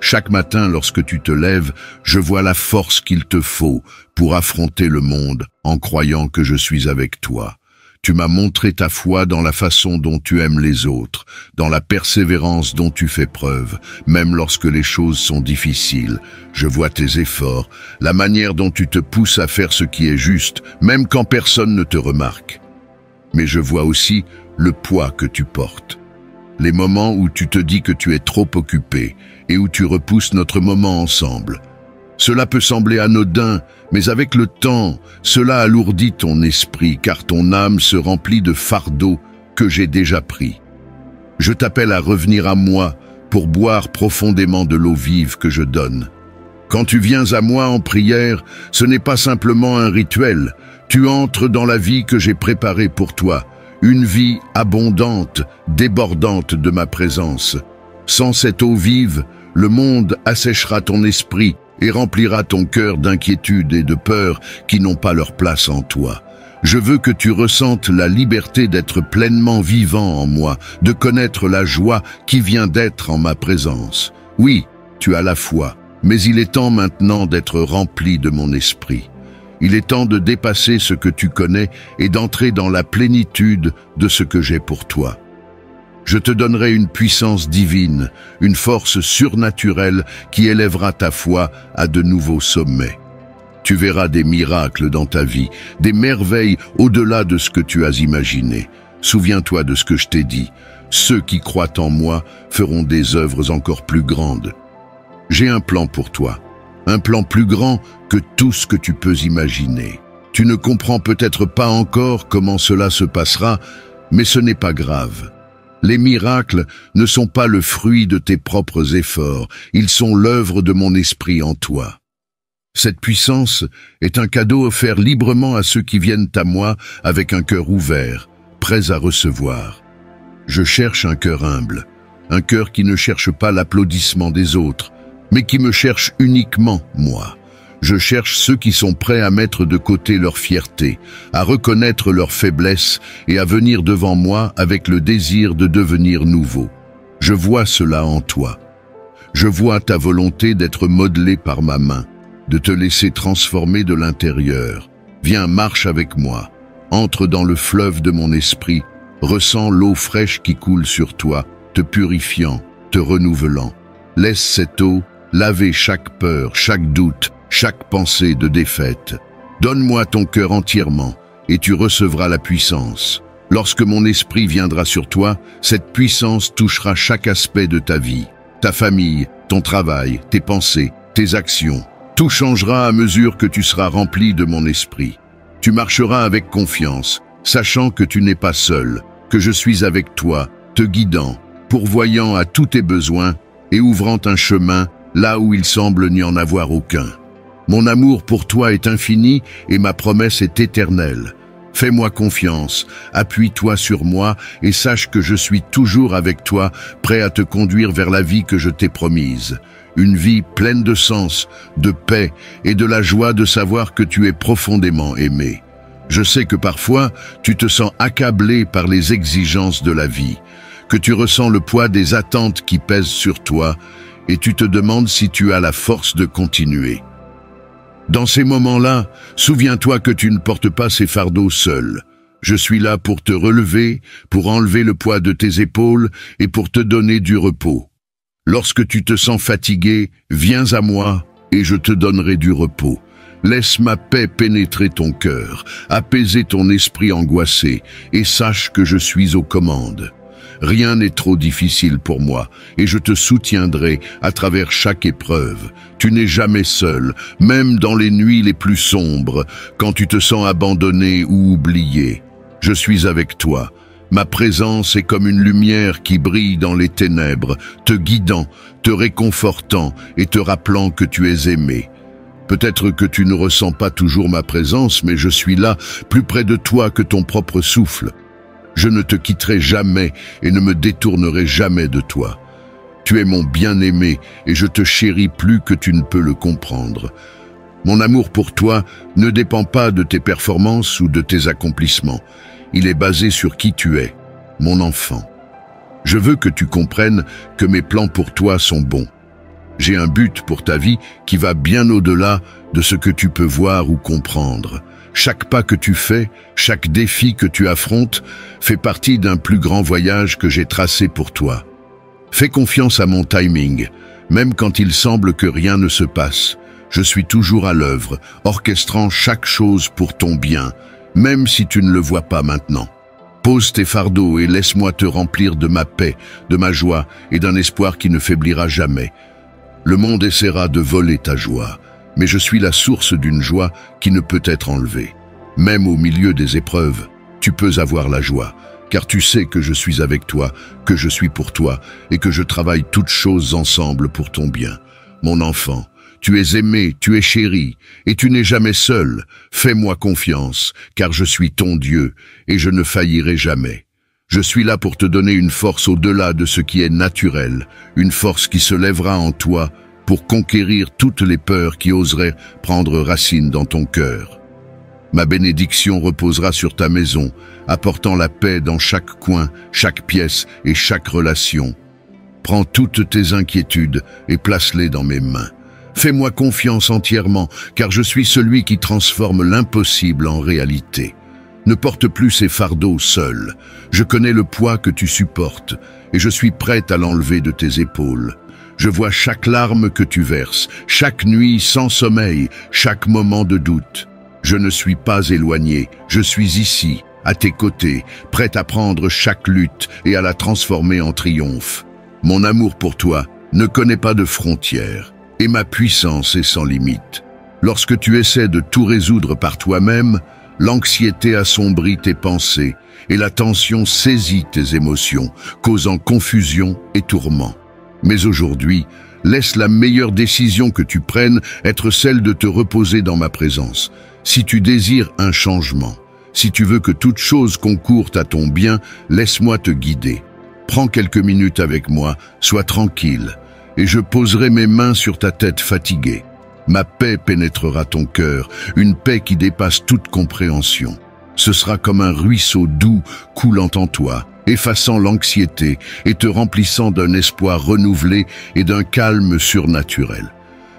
[SPEAKER 1] Chaque matin, lorsque tu te lèves, je vois la force qu'il te faut pour affronter le monde en croyant que je suis avec toi. Tu m'as montré ta foi dans la façon dont tu aimes les autres, dans la persévérance dont tu fais preuve, même lorsque les choses sont difficiles. Je vois tes efforts, la manière dont tu te pousses à faire ce qui est juste, même quand personne ne te remarque. Mais je vois aussi le poids que tu portes. Les moments où tu te dis que tu es trop occupé et où tu repousses notre moment ensemble. Cela peut sembler anodin, mais avec le temps, cela alourdit ton esprit car ton âme se remplit de fardeaux que j'ai déjà pris. Je t'appelle à revenir à moi pour boire profondément de l'eau vive que je donne. Quand tu viens à moi en prière, ce n'est pas simplement un rituel. Tu entres dans la vie que j'ai préparée pour toi. Une vie abondante, débordante de ma présence. Sans cette eau vive, le monde asséchera ton esprit et remplira ton cœur d'inquiétude et de peur qui n'ont pas leur place en toi. Je veux que tu ressentes la liberté d'être pleinement vivant en moi, de connaître la joie qui vient d'être en ma présence. Oui, tu as la foi, mais il est temps maintenant d'être rempli de mon esprit. Il est temps de dépasser ce que tu connais et d'entrer dans la plénitude de ce que j'ai pour toi. Je te donnerai une puissance divine, une force surnaturelle qui élèvera ta foi à de nouveaux sommets. Tu verras des miracles dans ta vie, des merveilles au-delà de ce que tu as imaginé. Souviens-toi de ce que je t'ai dit. Ceux qui croient en moi feront des œuvres encore plus grandes. J'ai un plan pour toi. Un plan plus grand que tout ce que tu peux imaginer. Tu ne comprends peut-être pas encore comment cela se passera, mais ce n'est pas grave. Les miracles ne sont pas le fruit de tes propres efforts, ils sont l'œuvre de mon esprit en toi. Cette puissance est un cadeau offert librement à ceux qui viennent à moi avec un cœur ouvert, prêts à recevoir. Je cherche un cœur humble, un cœur qui ne cherche pas l'applaudissement des autres, mais qui me cherche uniquement moi. Je cherche ceux qui sont prêts à mettre de côté leur fierté, à reconnaître leurs faiblesses et à venir devant moi avec le désir de devenir nouveau. Je vois cela en toi. Je vois ta volonté d'être modelée par ma main, de te laisser transformer de l'intérieur. Viens, marche avec moi, entre dans le fleuve de mon esprit, ressens l'eau fraîche qui coule sur toi, te purifiant, te renouvelant. Laisse cette eau laver chaque peur, chaque doute, chaque pensée de défaite. Donne-moi ton cœur entièrement et tu recevras la puissance. Lorsque mon esprit viendra sur toi, cette puissance touchera chaque aspect de ta vie. ta famille, ton travail, tes pensées, tes actions. Tout changera à mesure que tu seras rempli de mon esprit. Tu marcheras avec confiance, sachant que tu n'es pas seul, que je suis avec toi, te guidant, pourvoyant à tous tes besoins et ouvrant un chemin là où il semble n'y en avoir aucun. Mon amour pour toi est infini et ma promesse est éternelle. Fais-moi confiance, appuie-toi sur moi et sache que je suis toujours avec toi, prêt à te conduire vers la vie que je t'ai promise. Une vie pleine de sens, de paix et de la joie de savoir que tu es profondément aimé. Je sais que parfois, tu te sens accablé par les exigences de la vie, que tu ressens le poids des attentes qui pèsent sur toi et tu te demandes si tu as la force de continuer. Dans ces moments-là, souviens-toi que tu ne portes pas ces fardeaux seul. Je suis là pour te relever, pour enlever le poids de tes épaules et pour te donner du repos. Lorsque tu te sens fatigué, viens à moi et je te donnerai du repos. Laisse ma paix pénétrer ton cœur, apaiser ton esprit angoissé et sache que je suis aux commandes. Rien n'est trop difficile pour moi et je te soutiendrai à travers chaque épreuve. Tu n'es jamais seul, même dans les nuits les plus sombres, quand tu te sens abandonné ou oublié. Je suis avec toi. Ma présence est comme une lumière qui brille dans les ténèbres, te guidant, te réconfortant et te rappelant que tu es aimé. Peut-être que tu ne ressens pas toujours ma présence, mais je suis là, plus près de toi que ton propre souffle. Je ne te quitterai jamais et ne me détournerai jamais de toi. Tu es mon bien-aimé et je te chéris plus que tu ne peux le comprendre. Mon amour pour toi ne dépend pas de tes performances ou de tes accomplissements. Il est basé sur qui tu es, mon enfant. Je veux que tu comprennes que mes plans pour toi sont bons. J'ai un but pour ta vie qui va bien au-delà de ce que tu peux voir ou comprendre. Chaque pas que tu fais, chaque défi que tu affrontes, fait partie d'un plus grand voyage que j'ai tracé pour toi. Fais confiance à mon timing, même quand il semble que rien ne se passe. Je suis toujours à l'œuvre, orchestrant chaque chose pour ton bien, même si tu ne le vois pas maintenant. Pose tes fardeaux et laisse-moi te remplir de ma paix, de ma joie et d'un espoir qui ne faiblira jamais. Le monde essaiera de voler ta joie, mais je suis la source d'une joie qui ne peut être enlevée. Même au milieu des épreuves, tu peux avoir la joie, car tu sais que je suis avec toi, que je suis pour toi et que je travaille toutes choses ensemble pour ton bien. Mon enfant, tu es aimé, tu es chéri, et tu n'es jamais seul. Fais-moi confiance, car je suis ton Dieu, et je ne faillirai jamais. Je suis là pour te donner une force au-delà de ce qui est naturel, une force qui se lèvera en toi pour conquérir toutes les peurs qui oseraient prendre racine dans ton cœur. Ma bénédiction reposera sur ta maison, apportant la paix dans chaque coin, chaque pièce et chaque relation. Prends toutes tes inquiétudes et place-les dans mes mains. Fais-moi confiance entièrement, car je suis celui qui transforme l'impossible en réalité. Ne porte plus ces fardeaux seul. Je connais le poids que tu supportes, et je suis prête à l'enlever de tes épaules. Je vois chaque larme que tu verses, chaque nuit sans sommeil, chaque moment de doute. Je ne suis pas éloigné, je suis ici, à tes côtés, prête à prendre chaque lutte et à la transformer en triomphe. Mon amour pour toi ne connaît pas de frontières, et ma puissance est sans limite. Lorsque tu essaies de tout résoudre par toi-même, l'anxiété assombrit tes pensées et la tension saisit tes émotions, causant confusion et tourment. Mais aujourd'hui, laisse la meilleure décision que tu prennes être celle de te reposer dans ma présence. Si tu désires un changement, si tu veux que toute chose concourt à ton bien, laisse-moi te guider. Prends quelques minutes avec moi, sois tranquille, et je poserai mes mains sur ta tête fatiguée. Ma paix pénétrera ton cœur, une paix qui dépasse toute compréhension. Ce sera comme un ruisseau doux coulant en toi, effaçant l'anxiété et te remplissant d'un espoir renouvelé et d'un calme surnaturel.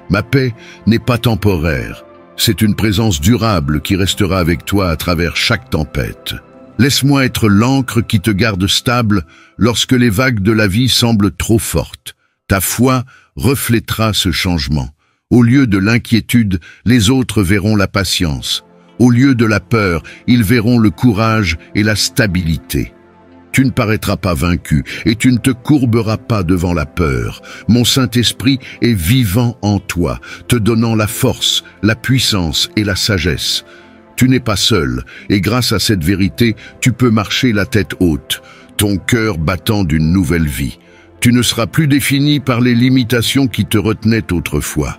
[SPEAKER 1] Ma paix n'est pas temporaire, c'est une présence durable qui restera avec toi à travers chaque tempête. Laisse-moi être l'ancre qui te garde stable lorsque les vagues de la vie semblent trop fortes. Ta foi reflètera ce changement. Au lieu de l'inquiétude, les autres verront la patience. Au lieu de la peur, ils verront le courage et la stabilité. tu ne paraîtras pas vaincu et tu ne te courberas pas devant la peur. Mon Saint-Esprit est vivant en toi, te donnant la force, la puissance et la sagesse. Tu n'es pas seul, et grâce à cette vérité, tu peux marcher la tête haute, ton cœur battant d'une nouvelle vie. Tu ne seras plus défini par les limitations qui te retenaient autrefois.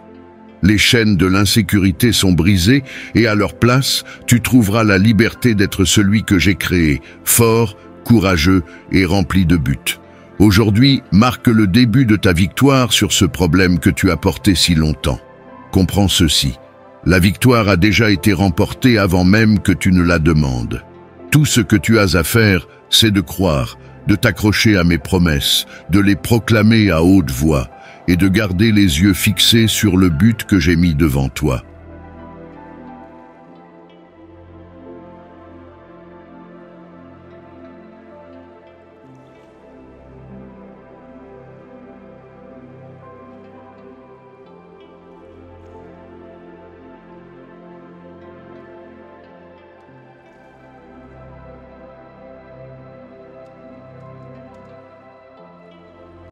[SPEAKER 1] Les chaînes de l'insécurité sont brisées et à leur place, tu trouveras la liberté d'être celui que j'ai créé, fort, courageux et rempli de buts. Aujourd'hui marque le début de ta victoire sur ce problème que tu as porté si longtemps. Comprends ceci. La victoire a déjà été remportée avant même que tu ne la demandes. Tout ce que tu as à faire, c'est de croire, de t'accrocher à mes promesses, de les proclamer à haute voix et de garder les yeux fixés sur le but que j'ai mis devant toi.